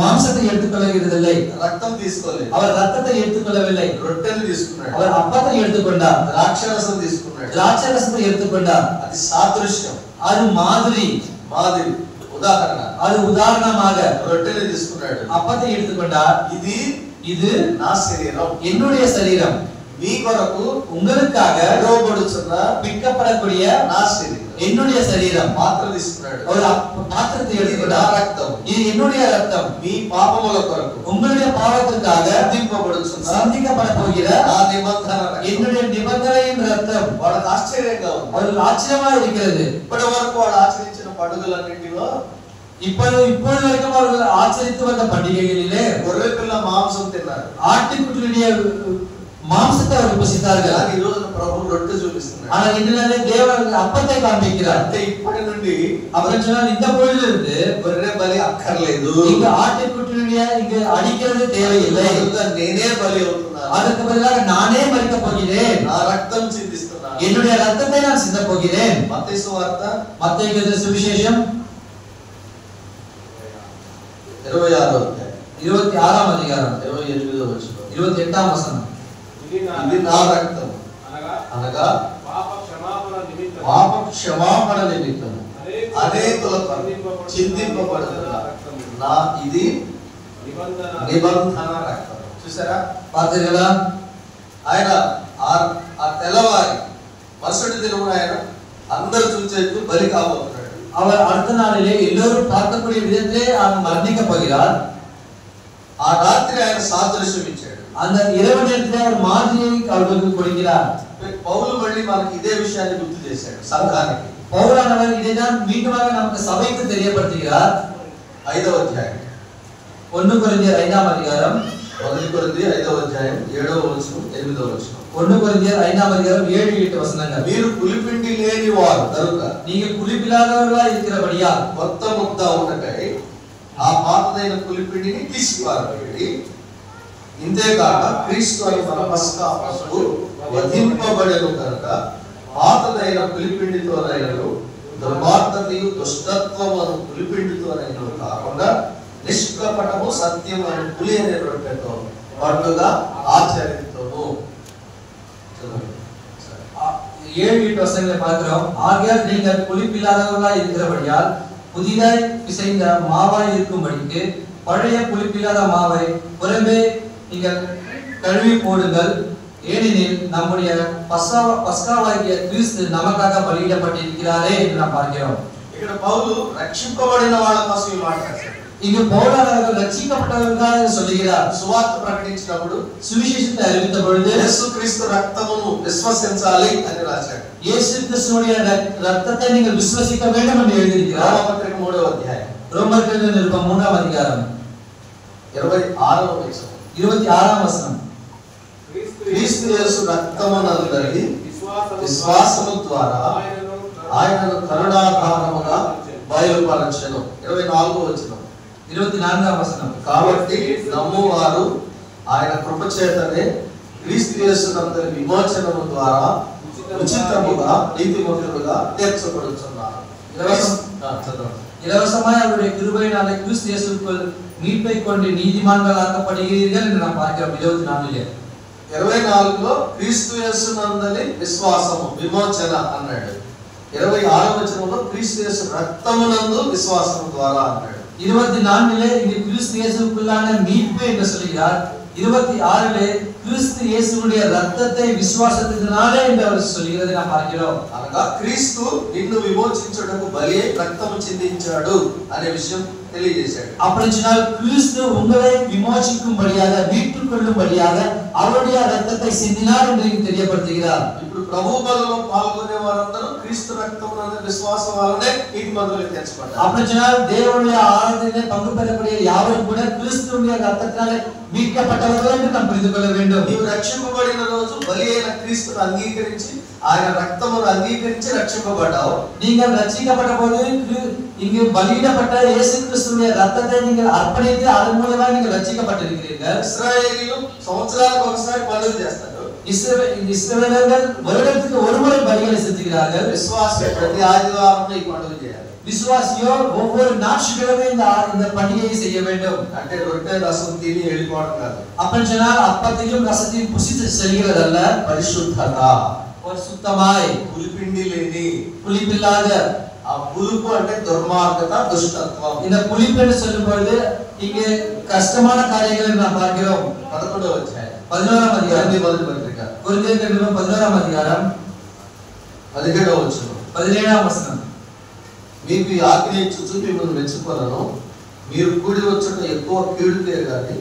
மாம்சத்தை எடுத்துக்கொள்ளவில்லை, రక్తం తీసుకోలేదు, அவர் ரத்தத்தை எடுத்துக்கொள்ளவில்லை, రొట్టెలు తీసుకున్నాడు, அவர் அப்பத்தை எடுத்துக்கொண்டார், ద్రాక్షరసం తీసుకున్నాడు. திராட்சரசத்தை எடுத்துக்கொண்டார். అది సాదృశ్యం, அது மாதிரி, మాదిరి, ఉదాహరణ. அது ఉదాహరణமாக రొట్టెలు తీసుకున్నాడు, அப்பத்தை எடுத்துக்கொண்டார். இது నా శరీరం, என்னுடைய சரீரம், మీ కొరకు உங்களுக்காக ఇవ్వబడుచున్న பிற்கப்படக்கூடிய నా శరీరం, என்னுடைய சரீரம். పాత్ర తీసుకున్నాడు, ஒரு பாத்திரத்தை ఇది నా எடுத்துக்கொண்டார். రక్తం, இது என்னுடைய ரத்தம், మీ పాపముల కొరకు உங்களுடைய பாவத்திற்காக దింపబడుచున్న சந்திக்கப்பட போகிற నా నిబంధన రక్తం. என்னுடைய నిబంధనైన రక్తం. వాళ్ళకి ఆశ్చర్యంగా ఉంది. அவருக்கு ஆச்சரியமா இருக்கிறது. ఇప్పటి వరకు వాళ్ళు ఆచరించిన పండుగలన్నింటిలో இப்பொழுது வரைக்கும் அவர்கள் ஆச்சரித்து வந்த பண்டிகைகளிலே గొర్రె పిల్ల మాంసం తిన్నారు, ஆட்டுக்குட்டியுடைய மாம்சத்தை அவர்கள் புசித்தார்கள். కానీ ఈ రోజున ప్రభు రొట్టె చూపిస్తున్నాడు. ஆனால் இன்று தேவன் அப்பத்தை காண்பிக்கிறார். అంటే ఇప్పటి నుండి அவர் சொன்னால் இந்த பொழுதிலிருந்து గొర్రె బలి అక్కర్లేదు, இங்கு ஆட்டுக்குட்டியுடைய இங்கு அடிக்கிறது தேவையில்லை, నేనే బలి అవుతున్నాను, அதற்கு பதிலாக நானே மரிக்க போகிறேன், నా రక్తం చిందిస్తున్నాను. என்னுடைய ரத்தத்தை நான் சிந்த போகிறேன். మత్తయి సువార్త மத்தேயு எழுதின சுவிசேஷம் 26వ అధ్యాయం 26ஆம் அதிகாரம் 28వ వచనం. 28ஆம் వచనం. ఇది నా రక్తం అనగా పాప క్షమాపణ నిమిత్తం అనేకుల కొరకు చిందింపబడుతున్న నా ఇది నిబంధన రక్తం. చూసారా, பார்த்தீர்களா? ఆయన ఆ తెల్లవారి మరుసటి దినమున ఆయన అందరు చూసేట్టు బలి కాబోతున్నాడు. அவர் அடுத்த நாளிலே எல்லோரும் பார்க்கக்கூடிய விதத்திலே அவர் மரணிக்க போகிறார். ఆ రాత్రి ఆయన సాదృశ్యం ఇచ్చాడు. அந்த இரவு நேரத்திலே அவர் மாதிரியை அவர்களுக்கு கொடுக்கிறார். పౌలు మళ్ళీ మనకి ఇదే విషయాన్ని గుర్తు చేశాడు సంఘానికి. பவுலானவர் இதைதான் மீண்டுமாக நமக்கு சபைக்கு தெரியப்படுத்துகிறார். 5వ అధ్యాయం 1 கொரிந்தியர் 5ஆம் அதிகாரம் 1 కొరింథీ 5వ అధ్యాయం 7వ వచనం 8వ వచనం. 1 கொரிந்தியர் 5ஆம் அதிகாரம் 7-8 வசனங்கள். మీరు పులిపిండి లేని వారు కనుక நீங்கள் పులిపిல்லாதவர்களாய் இருக்கிறபடியால் కొత్త ముద్ద ఉన్నకై ఆ పాతదైన పులిపిండిని తీసిపారవేయండి. ఇంతేకాక క్రీస్తు అని మన పస్కా పశువు వధింపబడెను కనుక పాతదైన పులిపిండితోనైనను దుర్మార్గతయు దుష్టత్వమును పులిపిండితోనైనను కాకుండా నిష్కపటము సత్యం అని పులి అనే రొట్టెతో పండుగ ఆచరిద్దాము. 7-8 வசனங்களை பார்க்கிறோம். ஆகையால் நீங்கள் புளிப்பில்லாதவர்களாய் இருக்கிறபடியால் புதிதாய் பிசைந்த மாவாய் இருக்கும்படிக்கு பழைய புளிப்பில்லாத மாவை புறம்பே நீங்கள் கழுவி போடுங்கள். ஏனெனில் நம்முடைய பஸ்காவாகிய கிறிஸ்து நமக்காக பலியிடப்பட்டிருக்கிறாரே என்று நாம் பார்க்கிறோம். ఇక్కడ పౌలు రక్షింపబడిన వాళ్ళ కోసం ఈ మాట రాశాడు. இங்கு பவுலானவர் ரட்சிக்கப்பட்டவர்களாக சொல்லுகிறார். సువార్త ప్రకటించినప్పుడు சுவிசேஷத்தை அறிவித்த பொழுது యేసుక్రీస్తు రక్తమును విశ్వసించాలి అని రాశాడు. இயேசு கிறிஸ்துவினுடைய ரத்தத்தை நீங்கள் விசுவசிக்க வேண்டும் என்று எழுதியிருக்கிறார். రోమపత్రిక 3వ అధ్యాయం ரோமர்கள் நிருபம் 3ஆம் அதிகாரம் 26వ వచనం. 26ஆம் வசனம். క్రీస్తు యేసు రక్తమునందలి విశ్వాసము ద్వారా ఆయనను కరుణాధారముగా బయలుపరచెను. 24వ వచనం. 24ஆம் వచనం. కాబట్టి నమ్మువారు ఆయన కృపచేతనే క్రీస్తు యేసునందలి విమోచనము ద్వారా ఉచితముగా నీతిమంతులుగా తీర్చబడుతున్నారు. இலவசமாய் அவருடைய கிருபையினாலே கிறிஸ்து இயேசுவுக்குள் மீட்பை கொண்டு நீதிமான்கள் ஆக்கப்படுகிறீர்கள் என்று நாம் பார்க்கிறோம். 24லே 24లో క్రీస్తు యేసునందలి విశ్వాసము విమోచన అన్నాడు. 26వ వచనంలో క్రీస్తు యేసు రక్తమునందు విశ్వాసము ద్వారా అన్నాడు. 24லே இங்கு கிறிஸ்து இயேசுவுக்குள்ளான மீட்பு என்று சொல்கிறார். 26லே கிறிஸ்து இயேசுவுடைய ரத்தத்தை விசுவாசத்தினாலே என்று அவர் சொல்கிறது நாம் பார்க்கிறோம். అనగా క్రీస్తు నిన్ను విమోచించుటకు బలి రక్తము చిందించాడు అనే విషయం తెలియజేశాడు. அப்படி சொன்னால் கிறிஸ்து உங்களை விமோசிக்கும்படியாக மீட்டுக் கொள்ளும்படியாக அவருடைய ரத்தத்தை சிந்தினார் என்று தெரியப்படுத்துகிறார். ఇప్పుడు ప్రభు బలిలో పాల్గొనే వారందరూ క్రీస్తు రక్తమునందు విశ్వాసం వలనే నీతిమంతులుగా తీర్చబడ్డారు. அப்படி சொன்னால் தேவனுடைய ஆராதனையிலே பங்கு பெறக்கூடிய யாவரும் கூட கிறிஸ்துவினுடைய ரத்தத்தினாலே மீட்கப்பட்டவர்கள் என்று நாம் புரிந்து கொள்ள வேண்டும். నీవు రక్షింపబడిన రోజు బలి అయిన క్రీస్తును అంగీకరించి ఆయన రక్తమును అంగీకరించి రక్షింపబడ్డావు. நீங்கள் ரட்சிக்கப்பட்ட போது இங்கு இங்கு பலியிடப்பட்ட இயேசு கிறிஸ்துவின் ரத்தத்தை நீங்கள் அர்ப்பணித்து அதன் மூலமா நீங்கள் ரட்சிக்கப்பட்டிருக்கிறீர்கள். ఇశ్రాయేలీలు సంవత్సరానికి ఒకసారి పండుగ చేస్తారు. இஸ்ரவேலர்கள் வருடத்துக்கு ஒரு முறை பலிகளை செலுத்துகிறார்கள். విశ్వాసులు ప్రతి ఆదివారం ఈ పండుగ చేయాలి. விசுவாசியோ ஒவ்வொரு ஞாயிற்றுக்கிழமை இந்த பண்டிகையை செய்ய வேண்டும். అంటే రొట్టె రసం తిని వెళ్ళిపోవడం కాదు. அப்பன் சொன்னால் அப்பத்தையும் ரசத்தையும் புசித்து செல்கிறதல்ல, పరిశుద్ధత, பரிசுத்தமாய், పులిపిండి లేని, புளிப்பில்லாத. ఆ పులుపు అంటే దుర్మార్గత, దుష్టత్వం. இந்த புளிப்பு என்று சொல்லும்போது இங்கே கஷ்டமான காரியங்களை நாம் பார்க்கிறோம். 11వ అధ్యాయం 11ஆம் அதிகாரம் మొదటి పత్రిక கொரிந்தியர் நிருபம் 11ஆம் அதிகாரம் 17వ వచనం. 17ஆம் வசனம். మీకు ఈ ఆజ్ఞ ఇచ్చుచు మిమ్మల్ని మెచ్చుకోలను, మీరు కూడి వచ్చుట ఎక్కువ కీడుకే గాని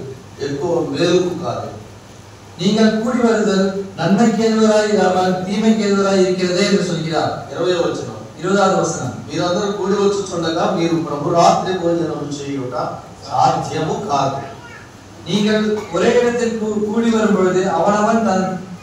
ఎక్కువ మేలుకు కాదు. நீங்கள் கூடி வருதல் நன்மைக்கு ஏதுவராய் இராமல் தீமைக்கு ஏதுவராய் இருக்கிறதே என்று சொல்கிறார். 20వ వచనం. 20வது వசனம். మీరందరూ కూడి వచ్చుచుండగా మీరు ప్రభు రాత్రి భోజనం చేయుట సాధ్యము కాదు. நீங்கள் ஒரே இடத்தில் கூடி வரும் பொழுது அவனவன்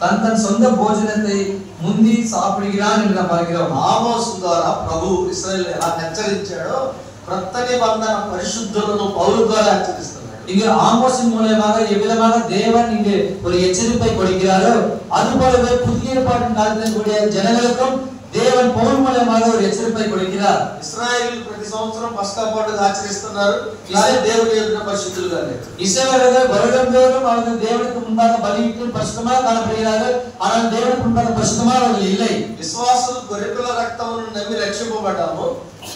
தன் சொந்த போஜனத்தை முந்தி சாப்பிடுகிறான் என்று நாம் பார்க்கிறோம். ఆమోసు ద్వారా ప్రభు ఇశ్రాయేలును ఎలా హెచ్చరించాడో క్రొత్త నిబంధన పరిశుద్ధులను పౌలు ద్వారా హెచ్చరిస్తున్నాడు. இங்கு ஆமோசின் மூலமாக எவ்விதமாக தேவன் இங்கு ஒரு எச்சரிப்பை கொடுக்கிறாரோ அதுபோலவே புதிய ஏற்பாட்டின் காலத்தில் கூடிய ஜனங்களுக்கும் தேவன் பவுல் மூலமாக ஒரு எச்சரிப்பை கொடுக்கிறார். ఇశ్రాయేలు ప్రతి సంవత్సరం పస్కా పండుగ ఆచరిస్తున్నారు. కానీ దేవుని ఎదుట పరిశుద్ధులుగా లేరు. இஸ்ரவேலர்கள் வருடந்தோறும் அவர்கள் தேவனுக்கு முன்பாக பலியிட்டு பரிசுத்தமாக காணப்படுகிறார்கள். ஆனால் தேவனுக்கு முன்பாக பரிசுத்தமாக அவர்கள் இல்லை. విశ్వాసులు గొర్రెపిల్ల రక్తమును నమ్మి రక్షింపబడ్డాము.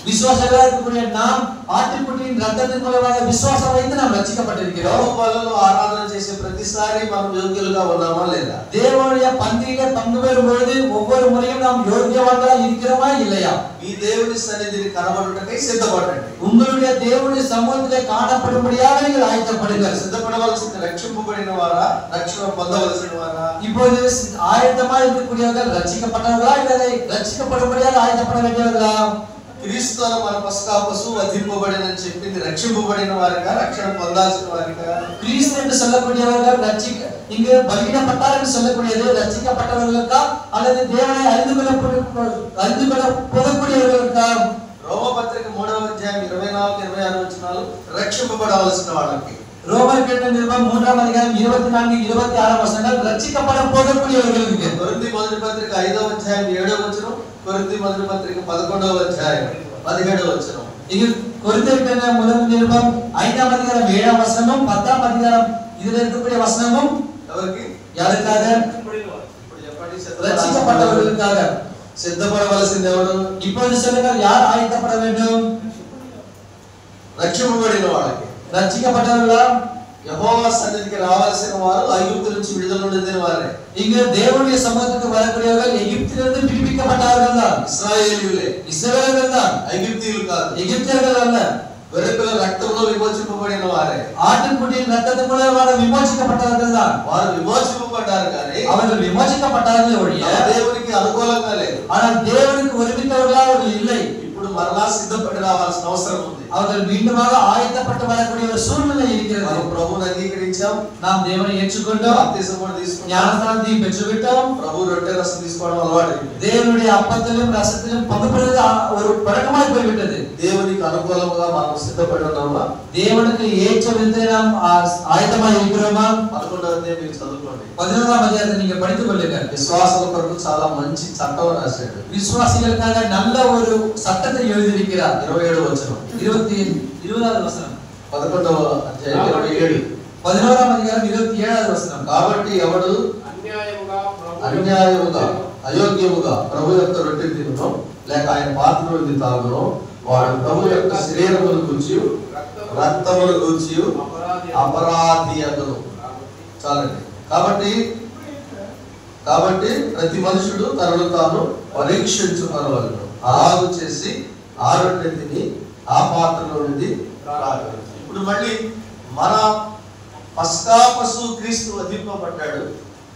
விசுவாசங்களாக இருக்கக்கூடிய நாம் ஆட்டுக்குட்டியின் ரத்தத்தின் மூலமாக விசுவாசம் வைத்து நாம் ரட்சிக்கப்பட்டிருக்கிறோம். బలులను ఆరాధన చేసే ప్రతిసారి మనం యోగ్యులుగా ఉన్నామా లేదా? தேவனுடைய பந்தியில பங்கு பெறும் பொழுது ஒவ்வொரு முறையும் நாம் யோகியவான்களா இருக்கிறோமா இல்லையா? మీ దేవుని సన్నిధిని కనబడుటకై సిద్ధపడండి. உங்களுடைய தேவனுடைய சமூகத்திலே காணப்படும்படியாக நீங்கள் ஆயத்தப்படுங்கள். సిద్ధపడవలసిన రక్షింపబడిన వారా, రక్షణ పొందవలసిన వారా? இப்போது ஆயத்தமா இருக்கக்கூடியவர்கள் ரட்சிக்கப்பட்டவர்களா இல்லை ரட்சிக்கப்படும்படியாக ஆயத்தப்பட வேண்டியவர்களா? క్రీస్తు అను మన పస్కా పశువు వధింపబడినని చెప్పింది రక్షింపబడిన వారిగా, రక్షణ పొందాల్సిన వారిగా? கிறிஸ்து என்று சொல்லக்கூடியவர்கள் இங்கு பலியிடப்பட்டார் என்று சொல்லக்கூடியது ரட்சிக்கப்பட்டவர்களுக்கா அல்லது தேவனை அறிந்து கொள்ள போகக்கூடியவர்களுக்கா? రోమపత్రిక 3వ అధ్యాయం 24-26 వచనాలు రక్షింపబడవలసిన వాళ్ళకి. ரோமர் நிருபம் 3ஆம் அதிகாரம் 24-26 வசனங்கள் ரட்சிக்கப்பட போகக்கூடியவர்களுக்கு. కొరింథీ మొదటి పత్రిక 5వ అధ్యాయం 7వ వచనం, కొరింథీ మొదటి పత్రిక 11వ అధ్యాయం 17వ వచనం. இங்கு கொரிந்தியர் முதல் நிருபம் 5ஆம் அதிகாரம் 7ஆம் வசனமும் 10ஆம் அதிகாரம் இதில் இருக்கக்கூடிய வசனமும் ఎవరికి? யாருக்காக? ఇప్పుడు చెప్పండి. ரட்சிக்கப்பட்டவர்களுக்காக. సిద్ధపడవలసింది ఎవరు? இப்போது சொல்லுங்கள், யார் ஆயத்தப்பட வேண்டும்? రక్షింపబడిన వాళ్ళకి. ரட்சிக்கப்பட்டவர்களா? యెహోవా సన్నిధికి రావాల్సిన వారు ఐగుప్తు నుంచి విడుదల పొందిన వారే. இங்கு தேவனுடைய சமூகத்துக்கு வரக்கூடியவர்கள் எகிப்திலிருந்து விடுவிக்கப்பட்டவர்கள் தான். ఇశ్రాయేలీయులే, இஸ்ரவேலர்கள் தான், ఐగుప్తీయులు కాదు. எகிப்தியர்கள் அல்ல. గొర్రెపిల్ల రక్తంలో విమోచింపబడిన వారే. ஆட்டுக்குட்டியின் ரத்தத்தின் மூலமாக விமோசிக்கப்பட்டவர்கள் தான். వారు విమోచింపబడ్డారు కానీ அவர்கள் விமோசிக்கப்பட்டார்களே ஒழிய దేవునికి అనుకూలంగా లేదు. ஆனால் தேவனுக்கு ஒருமித்தவர்களா அவர்கள் இல்லை. ఇప్పుడు మరలా సిద్ధపడి రావాల్సిన అవసరం ఉంది. அவர்கள் மீண்டுமாக ஆயத்தப்பட்டு வரக்கூடிய ஒரு சூழ்நிலை இருக்கிறது. మనం ప్రభువుని అంగీకరించాం, நாம் தேவனை ஏற்றுக்கொண்டோம், బాప్తిసం కూడా తీసుకున్నాం, ஞானஸ்நானத்தையும் பெற்றுவிட்டோம். ప్రభు రొట్టె రసం తీసుకోవడం అలవాటు. தேவனுடைய அப்பத்திலும் ரசத்திலும் பங்கு பெறுவது ஒரு பழக்கமாய் போய்விட்டது. దేవునికి అనుకూలంగా మనం సిద్ధపడి ఉన్నామా? தேவனுக்கு ஏற்ற விதத்தில் நாம் ஆயத்தமாய் இருக்கிறோமா? 11వ అధ్యాయం మీరు చదువుకోండి. 11ஆம் அதிகாரத்தை நீங்க படித்துக் கொள்ளுங்கள். విశ్వాసుల కొరకు చాలా మంచి చట్టం రాశాడు. விசுவாசிகளுக்காக நல்ல ஒரு சட்டத்தை எழுதியிருக்கிறார். 27వ వచనం, 20வது வசனம், 11వ అధ్యాయం 27. 11ஆம் அதிகாரம் 27வது వచనం. కాబట్టి ఎవడు అన్యాయముగా అయోగ్యముగా ప్రభు యొక్క రొట్టె తినునో లేక ఆయన పాత్ర నుండి తాగునో వాడు ప్రభు యొక్క శరీరమును గురించి రక్తమును గురించి అపరాధి అగును. చాలండి. కాబట్టి ప్రతి మనుషుడు తనను తాను పరీక్షించుకొనవలెను. అలాగు చేసి ఆ రొట్టె తిని ఆ పాత్రలో నుండి త్రాగవలెను. ఇప్పుడు మళ్ళీ మన పస్కా పశువు క్రీస్తు వధింపబడ్డాడు.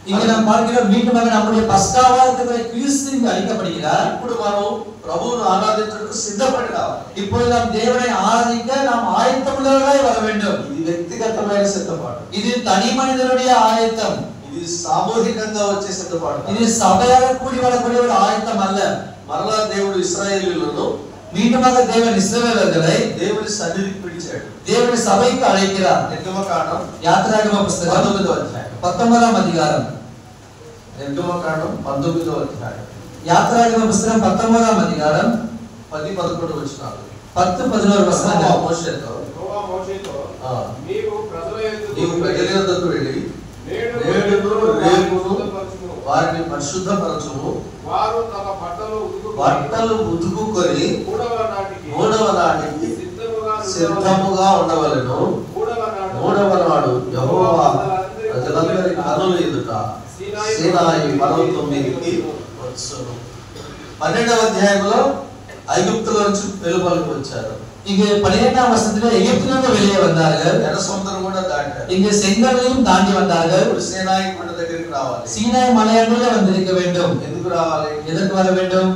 இங்க நாம் பார்க்கிறோம், மீண்டுமாக நம்முடைய பஸ்காவாக இருக்கிற கிறிஸ்து இங்கு அழைக்கப்படுகிறார். ఇప్పుడు మనం ప్రభువును ఆరాధించుటకు సిద్ధపడి రావాలి. இப்பொழுது நாம் தேவனை ஆராதிக்க நாம் ஆயத்தமுள்ளவர்களாய் வர வேண்டும். ఇది వ్యక్తిగతమైన సిద్ధపాటు, இது தனி மனிதனுடைய ஆயத்தம், ఇది సామూహికంగా వచ్చే సిద్ధపాటు. இது சபையாக கூடி வரக்கூடிய ஒரு ஆயத்தம் அல்ல. మరలా దేవుడు ఇశ్రాయేలీయులను மீண்டுமாக தேவன் இஸ்ரவேலர்களை దేవుని సన్నిధికి పిలిచాడు. దేవుని సభைக்கு அழைக்கிறார். నిర్గమకాండం యాత్రాగమ పుస్తకం 19వ అధ్యాయం. 19వ అధికారం. నిర్గమకాండం 19వ అధ్యాయం. యాత్రాగమ పుస్తకం 19వ అధికారం 10-11 వచనాలు. 10-11 వచనాలు. మోషేతో నీవు ప్రజల యొద్దకు వెళ్ళి నేడును రేపును వారిని పరిశుద్ధపరచుము. వారు తమ బట్టలు ఉతుకుకొని మూడవ నాటికి సిద్ధముగా ఉండవలెను. మూడవ నాడు యెహోవా ప్రజలందరి కన్నుల ఎదుట సీనాయి పర్వతం మీదకి వచ్చును. 12వ అధ్యాయంలో ఐగుప్తులో నుంచి వెలుపలికి వచ్చారు. இங்கே 12ஆம் வசனத்திலே எகிப்திலிருந்து வெளியே வந்தார்கள். ఎర్ర సముద్రం కూడా దాటారు. இங்கே செங்கடலையும் தாண்டி வந்தார்கள். ఇప్పుడు సీనాయి కొండ దగ్గరికి రావాలి. சீனாய் மலையடியிலே வந்திருக்க வேண்டும். ఎందుకు రావాలి? எதற்கு வர வேண்டும்?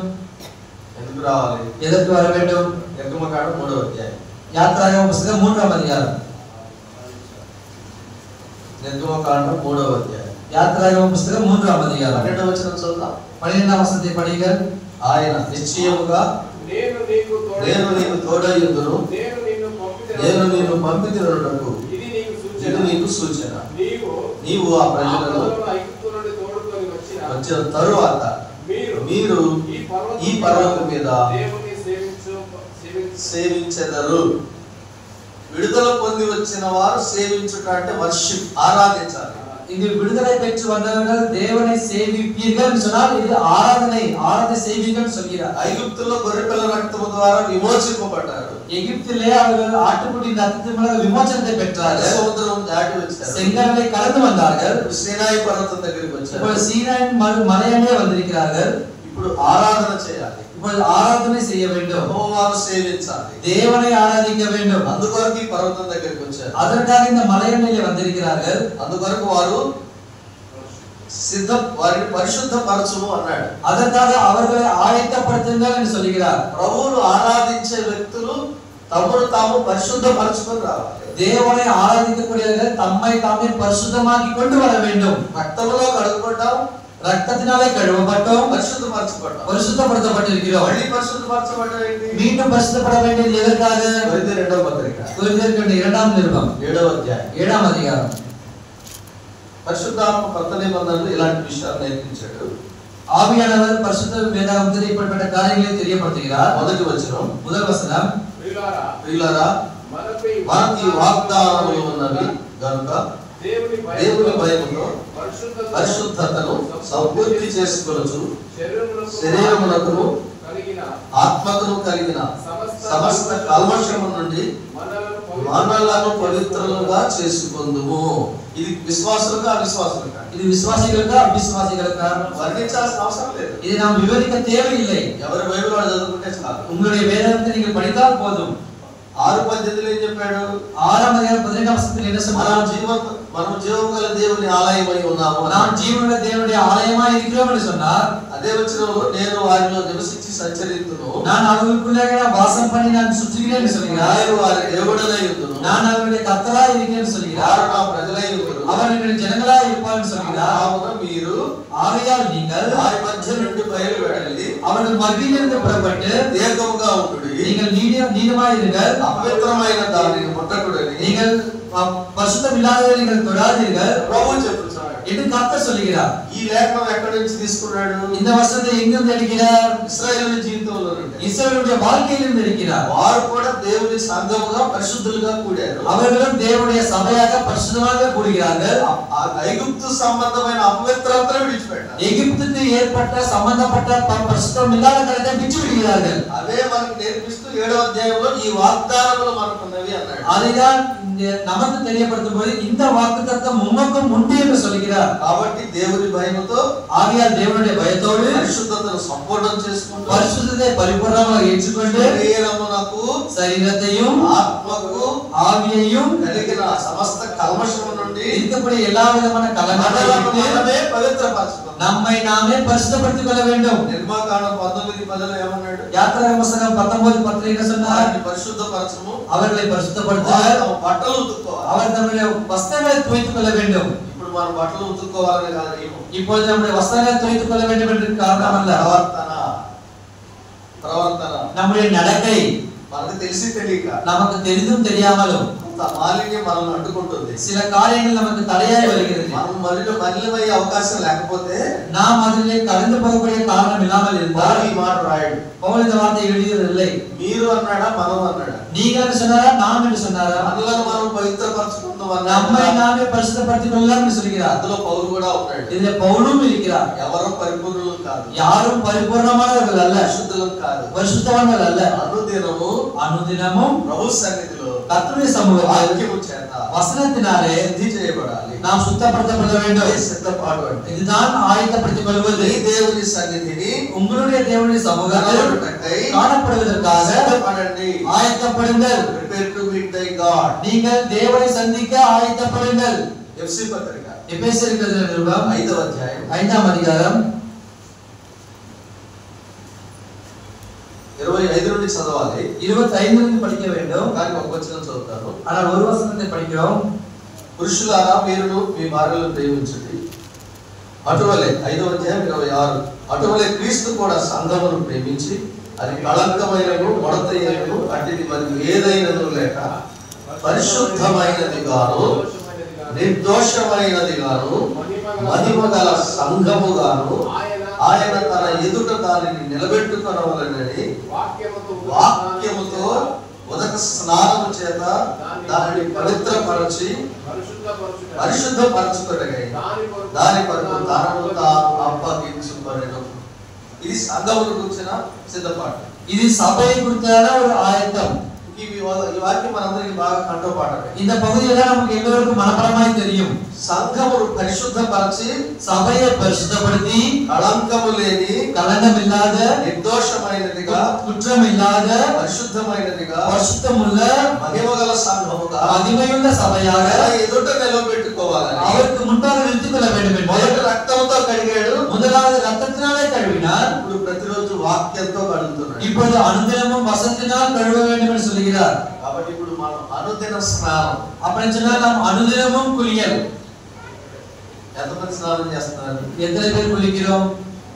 ఎందుకు రావాలి? எதற்கு வர வேண்டும்? నిర్గమకాండం 3వ అధ్యాయం. యాత్రాగమ పుస్తకం 3వ అధికారం. నిర్గమకాండం 3వ అధ్యాయం. యాత్రాగమ పుస్తకం 3వ అధికారం. 12వ వచనం చదువుదాం. 12వ వసనத்தை படிங்கள். ఆయన నిశ్చయముగా నేను నీకు తోడయ్యుందును. నేను నిన్ను పంపితినకు ఇది నీకు సూచన. నీవు ఆ ప్రజలను వచ్చిన తరువాత మీరు ఈ పర్వతం మీద సేవించెదరు. విడుదల పొంది వచ్చిన వారు సేవించుట అంటే వర్షిప్, ఆరాధించాలి. இங்கு விடுதலை பெற்று வந்தவர்கள் தேவனை சேவிப்பீர்கள் என்று சொன்னால் இது ஆராதனை செய்வீர்கள் சொல்கிறார். ఐగుప్తులో గొర్రెపిల్ల రక్తము ద్వారా విమోచింపబడ్డారు. எகிப்திலே அவர்கள் ஆட்டுக்குட்டியின் ரத்தத்தின் மூலம் விமோசனத்தை பெற்றார்கள். సముద్రం దాటి వచ్చారు. செங்கடலை கடந்து வந்தார்கள். సీనాయి పర్వతం దగ్గరికి వచ్చారు. ఇప్పుడు சீனாய் மலையடியே வந்திருக்கிறார்கள். ఇప్పుడు ఆరాధన చేయాలి. ఇప్పుడు ఆరాధన செய்ய வேண்டும். యెహోవాను సేవించాలి. தேவனை ఆరాధిக்க வேண்டும். అందుకొరకు ఈ పర్వతం దగ్గరికి వచ్చారు. அதற்காக இந்த மலையடியிலே வந்திருக்கிறார்கள். అందుకొరకు వారు వారిని పరిశుద్ధపరచుము అన్నాడు. அதற்காக அவர்களை ஆயத்தப்படுத்துங்கள் என்று சொல்கிறார். ప్రభువును ఆరాధించే వ్యక్తులు తమను తాము పరిశుద్ధపరచుకొని రావాలి. தேவனை ஆராதிக்கக்கூடியவர்கள் தம்மை தாமே பரிசுத்தமாக்கி கொண்டு வர வேண்டும். రక్తములో కడుగుపడ్డాం, ரத்தத்தினாலே கழுவப்பட்டோம், పరిశుద్ధపరచబడ్డాం. பரிசுத்தப்படுத்தப்பட்டிருக்கிறோம். మళ్ళీ పరిశుద్ధపరచబడ్డం ఏంటి? மீண்டும் பரிசுத்தப்பட வேண்டியது எதற்காக? కొరింథీ 2వ పత్రిక கொரிந்தியருக்கு 2ஆம் நிருபம் 7వ అధ్యాయం 7ஆம் அதிகாரம். పరిశుద్ధాత్మ కొత్త నిబంధనలు ఇలాంటి విషయాలు నేర్పించాడు. ஆவியானவர் பரிசுத்த வேதாகமத்தில் இப்படிப்பட்ட காரியங்களை தெரியப்படுத்துகிறார். మొదటి వచనం, முதல் வசனம், ప్రియులారా మనకి వాగ్దానములు ఉన్నవి గనుక దేవుని భయముతో పరిశుద్ధతను సంపూర్తి చేసుకొనుచు శరీరమునకును ఆత్మకును కలిగిన సమస్త కల్మషము నుండి మనలను పవిత్రులుగా చేసుకొందుము. ఇది విశ్వాసులుగా అవిశ్వాసులుగా? இது విశ్వాసిகளுக்கா అవిశ్వాసిகளுக்கா? వర్ణించాల్సిన అవసరం లేదు. இது நாம் விவரிக்க தேவையில்லை. ఎవరి బైబిల్ వాడు చదువుకుంటే చాలు. உங்களுடைய வேதாகமத்தை நீங்கள் படித்தால் போதும். 6:18 ఏం చెప్పాడు? 6ஆம் அதிகாரம் 12ஆம் வசனத்தில் என்ன சொன்னார்? మనం జీవం గల దేవుని ఆలయమై ఉన్నాము. நாம் జీవముள்ள దేవుடைய ఆలయమై இருக்கிறோம் என்று சொன்னார். అదే వచనంలో నేను వారిలో నివసించి సంచరిస్తును, நான் அவர்களுக்குள்ளே வாசம் பண்ணி நான் சுற்றுகிறேன் என்று சொல்கிறார். నేను వారి దేవుడనై ఉందును, நான் அவருடைய கர்த்தராய் இருக்கிறேன் என்று சொல்கிறார். వారు నా ప్రజలై ఉందురు, அவர்களுடைய ஜனங்களாய் இருப்பார் என்று சொல்கிறார். కావున మీరు ஆகையால் நீங்கள் వారి మధ్య నుండి బయలు వెళ్ళి அவர்கள் மத்தியிலிருந்து புறப்பட்டு దీర్ఘముగా ఉండుడి, நீங்கள் நீளமாய் இருங்கள், అపవిత్రమైన దానిని ముట్టకుడని நீங்கள் பரிசுத்தம் இல்லாததை நீங்கள் தொடாதீர்கள் ప్రభువు చెప్తున్నాడు. என்று கர்த்தர் சொல்கிறார். ఈ లేఖనం ఎక్కడి నుంచి తీసుకున్నాడు? இந்த வசனத்தை எங்கிருந்து எடுக்கிறார்? ఇశ్రాయేలు జీవితంలో నుండి. இஸ்ரவேலுடைய வாழ்க்கையிலிருந்து எடுக்கிறார். వారు కూడా దేవుని సంఘముగా పరిశుద్ధులుగా కూడారు. அவர்களும் தேவனுடைய சபையாக பரிசுத்தமாக கூடுகிறார்கள். ఆ ఐగుప్తు సంబంధమైన అపవిత్రతను విడిచిపెట్టారు. எகிப்துக்கு ஏற்பட்ட சம்பந்தப்பட்ட பரிசுத்தம் இல்லாத காரியத்தை விட்டு விடுகிறார்கள். అదే మనకు నేర్పిస్తూ 7వ అధ్యాయంలో ఈ వాగ్దానములు మనకున్నవి అన్నాడు. அதுதான் நமக்கு தெரியப்படுத்தும் போது இந்த வாக்குத்தத்தம் உமக்கும் உண்டு என்று சொல்கிறார். కాబట్టి దేవుని భయముతో, ஆகையால் தேவனுடைய பயத்தோடு పరిశుద్ధతను సంపూర్ణం చేసుకుంటూ, பரிசுத்தத்தை பரிபூர்ணமாக ஏற்றுக்கொண்டு శరీరమునకు சரீரத்தையும் ఆత్మకు ஆவியையும் కలిగిన సమస్త కల్మషము నుండి இருக்கக்கூடிய எல்லா விதமான మనలను கலங்களையும் మనమే పవిత్రపరచుకుందాం. நம்மை நாமே பரிசுத்தப்படுத்திக் கொள்ள வேண்டும். నిర్మాకాండం 19:10 ఏమన్నాడు? யாத்திராகம புத்தகம் 19:10 என்ன சொன்னார்? వారిని పరిశుద్ధపరచుము, அவர்களை பரிசுத்தப்படுத்துங்கள், వారు తమ బట్టలు ఉతుక్కోవాలి. அவர் தம்முடைய வஸ்திரங்களை துவைத்துக் கொள்ள வேண்டும். ఇప్పుడు మనం బట్టలు ఉతుక్కోవాలని కాదు, இப்பொழுது நம்முடைய வஸ்திரங்களை துவைத்துக் கொள்ள வேண்டும் என்று காரணம் அல்ல. ప్రవర్తన ప్రవర్తన, நம்முடைய நடக்கை మనకు తెలిసి తెలియక, நமக்கு தெரிந்தும் தெரியாமலும் మాలిన్యం మనల్ని అడ్డుకుంటుంది. சில காரியங்கள் நமக்கு தடையாய் வருகிறது. మనం మలినమయ్యే అవకాశం లేకపోతే, நாம் அதிலே கடந்து போகக்கூடிய காரணம் இல்லாமல் இருந்தால், ఈ మాట రాయడు. பவுல் இந்த வார்த்தை எழுதியதில்லை. మీరు అన్నాడా మనం అన్నాడా? நீங்க என்று சொன்னாரா நாம் என்று சொன்னாரா? మనలను మనం పవిత్రపరచుకుందాం நம்மை நாமே பரிசுத்தப்படுத்திக் கொள்ளலாம் என்று சொல்கிறார். అందులో పౌలు కూడా ఉన్నాడు. இதிலே பவுலும் இருக்கிறார். ఎవరు పరిపూర్ణులు కాదు, யாரும் பரிபூர்ணமானவர்கள் அல்ல, పరిశుద్ధులు కాదు, பரிசுத்தவான்கள் அல்ல. அனுதினமும் ప్రభు సన్నిధిలో கர்த்தருடைய சமூகத்தில் వాక్యము చేత வசனத்தினாலே శుద్ధి చేయబడాలి. நாம் சுத்தப்படுத்தப்பட வேண்டும். సిద్ధపాటు అంటే இதுதான் ஆயத்தப்படுத்திக் கொள்வது. ఈ దేవుని సన్నిధిని உங்களுடைய தேவனுடைய சமூகத்தில் காணப்படுவதற்காக సిద్ధపడండి. ஆயத்தப்படுங்கள். Prepare to meet thy God. நீங்கள் தேவனை சந்திக்க ஆயத்தப்படுங்கள். ఎఫ్సీ పత్రిక எபேசியருக்கு நிருபம் 5వ అధ్యాయం 5ஆம் அதிகாரம் 25 నుండి చదవాలి. 25 నుండి படிக்க வேண்டும். కానీ ఒక వచనం చదువుతాను. ஆனால் ஒரு வசனத்தை படிக்கிறோம். పురుషులారా మీరును మీ భార్యలను ప్రేమించండి. అటువలే 5వ అధ్యాయం 26. అటువలే క్రీస్తు కూడా సంఘమును ప్రేమించి అది కళంకమైనను ముడతైనను అట్టిది మరి ఏదైనను లేక పరిశుద్ధమైనది గాను నిర్దోషమైనది గాను మహిమగల సంఘము గాను ఆయన తన ఎదుట దానిని నిలబెట్టుకొనవలెనని వాక్యముతో ఉదక స్నానము చేత దానిని పవిత్రపరచి పరిశుద్ధపరచుకొనగై దాని కొరకు తనను తాను అప్పగించుకొనెను. ఇది సంఘమును గురించిన సిద్ధపాటు. இது சபையை குறித்தான ஒரு ஆயத்தம். ఈ వాక్యం మనందరికీ బాగా కంఠపాఠమే. இந்த பகுதியில நமக்கு எல்லோருக்கும் மனப்பாடமாய் தெரியும். సంఘమును పరిశుద్ధపరచి சபையை பரிசுத்தப்படுத்தி కళంకము లేని கலங்கமில்லாத నిర్దోషమైనదిగా குற்றமில்லாத పరిశుద్ధమైనదిగా பரிசுத்தமுள்ள మహిమగల సంఘముగా மகிமையுள்ள சபையாக ఎదుట నిలబెట్టుకోవాలని அவருக்கு முன்பாக நிறுத்திக் கொள்ள வேண்டும் என்று మొదట రక్తంతో కడిగాడు, முதலாவது ரத்தத்தினாலே கழுவினார். ఇప్పుడు ప్రతిరోజు వాక్యంతో కడుగుతున్నాడు. இப்பொழுது அனுதினமும் வசனத்தினால் கழுவ வேண்டும் என்று சொல்கிறார். కాబట్టి ఇప్పుడు మనం అనుదిన స్నానం. அப்படின்னு சொன்னா நாம் அனுதினமும் குளியல். ఎంతమంది స్నానం చేస్తున్నారు? எத்தனை பேர் குளிக்கிறோம்?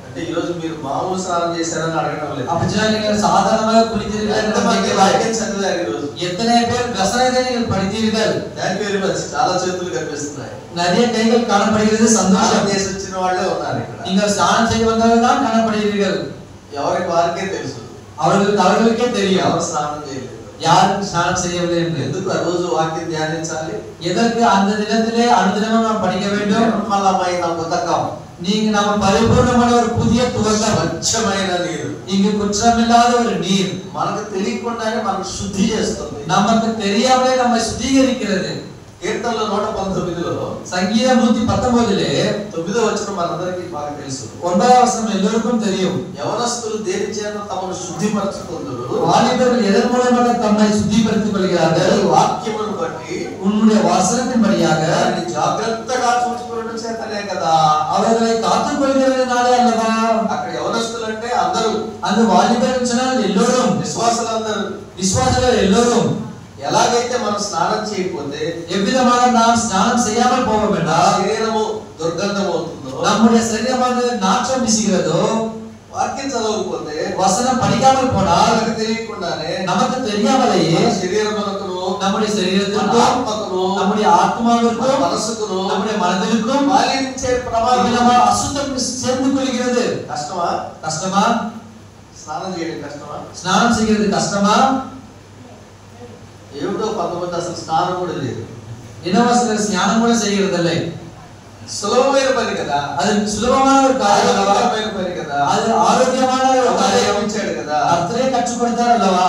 అంటే ఈ రోజు మీరు మామూలు స్నానం చేశారని అడగడం లేదు. அப்படி சொன்னா நீங்க சாதாரணமாக குளித்தீர்கள் என்று ఎంతమంది கேட்கவில்லை. వాక్యం చదివారు ఈ రోజు? எத்தனை பேர் வசனத்தை நீங்கள் படித்தீர்கள்? Thank you very much. చాలా చేతులు కనిపిస్తున్నాయి. நிறைய கைகள் காணப்படுகிறது. స్నానం சந்தோஷம். చేసి వచ్చిన వాళ్ళే ఉన్నారు ఇక్కడ. நீங்கள் ஸ்நானம் செய்து வந்தவர்கள் தான் காணப்படுகிறீர்கள். ఎవరికి వారికే తెలుసు அவர்களுக்கே தெரியும் ఎవరు స్నానం చేయలేదు, யாரும் ஸ்நானம் செய்யவில்லை என்று. ఎందుకు ఆ రోజు వాక్యం ధ్యానించాలి? எதற்கு அந்த தினத்திலே அனுதினமும் நாம் படிக்க வேண்டும்? నిర్మలమైన ఉదకం, நீங்க நம்ம பரிபூர்ணமான ஒரு புதிய துவக்கம், స్వచ్ఛమైన నీరు இங்கு குற்றமில்லாத ஒரு நீர் మనకు తెలియకుండానే మనం శుద్ధి చేస్తుంది. நமக்கு தெரியாமலே நம்மை சுத்திகரிக்கிறது. కీర్తనలో 119లో சங்கீதம் 119 9వ వచనం మనందరికీ బాగా తెలుసు. 9వ வசனம் எல்லோருக்கும் தெரியும். యవనస్తులు దేని చేత తమను శుద్ధిపరచుకుందురు? வாலிபர்கள் எதன் மூலமாக தம்மை சுத்திகரித்துக் கொள்கிறார்கள்? వాక్యమును బట్టి உன்னுடைய வசனத்தின்படியாக దాన్ని జాగ్రత్తగా చూసుకోవడం చేతనే కదా. அவர்களை காத்துக் கொள்கிறதுனாலே அல்லவா? అక్కడ యవనస్తులు అంటే అందరూ, அந்த வாலிபர்கள் சொன்னால் எல்லோரும், విశ్వాసులందరూ. விசுவாசிகள் எல்லோரும். ఎలాగైతే మనం స్నానం చేయకపోతే எவ்விதமாக நாம் ஸ்நானம் செய்யாமல் போவோம் என்றால் శరీరము దుర్గంధం అవుతుందో, நம்முடைய சரீரமானது நாற்றம் வீசுகிறதோ, వాక్యం చదవకపోతే, வசனம் படிக்காமல் போனால் మనకు తెలియకుండానే நமக்கு தெரியாமலேயே మన శరీరమునకును, நம்முடைய మన சரீரத்திற்கும் ఆత్మకును, நம்முடைய మన ஆத்மாவிற்கும் మనసుకును நம்முடைய மனதிற்கும் మాలిన్యే ప్రమాదం. இவ்விதமாக அசுத்தம் சேர்ந்து கொள்கிறது. కష్టమా? கஷ்டமா? స్నానం చేయడం కష్టమా? ஸ்நானம் செய்கிறது கஷ்டமா? ఏమిటో కొంతమంది అసలు స్నానం కూడా లేదు. இனவாசிகள் ஸ்நானம் கூட செய்கிறதில்லை. సులభమైన పని కదా, அது சுலபமான ஒரு காரியம் அல்லவா? ఆరోగ్యకరమైన పని కదా, அது ஆரோக்கியமான ஒரு காரியம். ఇచ్చాడు కదా. கர்த்தரே கற்றுக் கொடுத்தார் அல்லவா?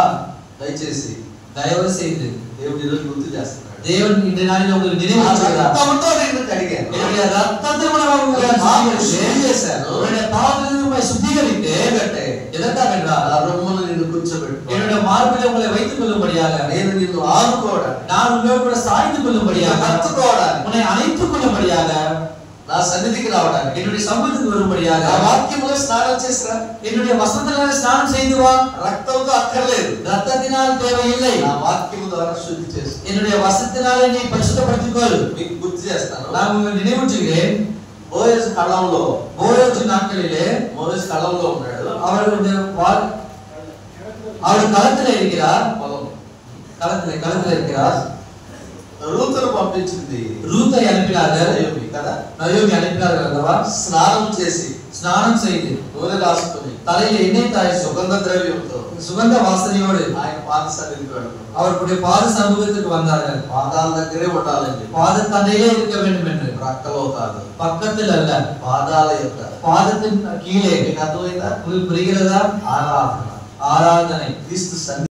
దయచేసి தயவு செய்து దేవుడు ఈరోజు గుర్తు చేస్తున్నాడు. தேவன் இந்த நாளில் உங்களுக்கு நினைவூட்டுகிறார். రక్తంతో నిన్ను కడిగాను, என்னுடைய ரத்தத்தை மூலமாக உங்களை சுத்திகரித்து చేశాను. உங்களுடைய பாவத்திலிருந்து உங்களை சுத்திகரித்து ఎందుకంటే எதற்காக என்றால் ఆ రొమ్మును నిన్ను కూర్చోబెట్టు, என்னுடைய மார்பிலே உங்களை வைத்துக் கொள்ளும்படியாக, నేను నిన్ను ఆనుకోవడానికి, நான் உங்களோடு கூட சாய்ந்து கொள்ளும்படியாக, హత్తుకోవడానికి, உன்னை அணைத்துக் கொள்ளும்படியாக, నా సన్నిధికి రావడానికి, என்னுடைய சமூகத்துக்கு வரும்படியாக, ఆ వాక్యములో స్నానం చేసిరా. என்னுடைய வசனத்தினால ஸ்நானம் செய்து வா. రక్తంతో అక్కర్లేదు, ரத்தத்தினால் தேவையில்லை, నా వాక్యము ద్వారా శుద్ధి చేసి என்னுடைய வசனத்தினாலே நீ பரிசுத்தப்படுத்திக் கொள். మీకు గుర్తు చేస్తాను. நான் உங்களை நினைவூட்டுகிறேன். బోయజ్ కళంలో, போயோஜு நாட்களிலே మోయజ్ కళంలో ఉన్నాడు. அவர்களுடைய அவர் களத்துல இருக்கிறார். పొలం. களத்துல இருக்கிறார். రూతును పంపించింది రూத்தை அனுப்பினார்கள். నయోమి కదా. நயோமி அனுப்பினார்கள் அல்லவா? స్నానం చేసి ஸ்நானம் செய்து నూనె రాసుకొని தலையில எண்ணெய் தாய்ச்சி సుగంధ ద్రవ్యంతో சுகந்த வாசனையோடு ఆయన పాద సన్నిధికి వెళ్తారు. அவருடைய பாத சமூகத்துக்கு வந்தார்கள். పాదాల దగ్గరే ఉండాలండి, பாதத்தண்டையிலே இருக்க வேண்டும் என்று. ప్రక్కలో కాదు, பக்கத்தில் அல்ல, పాదాల యొక్క. பாதத்தின் கீழே. మీకు అర్థమైందా? உங்களுக்கு புரிகிறதா? ఆరాధన, ஆராதனை. క్రీస్తు సన్నిధి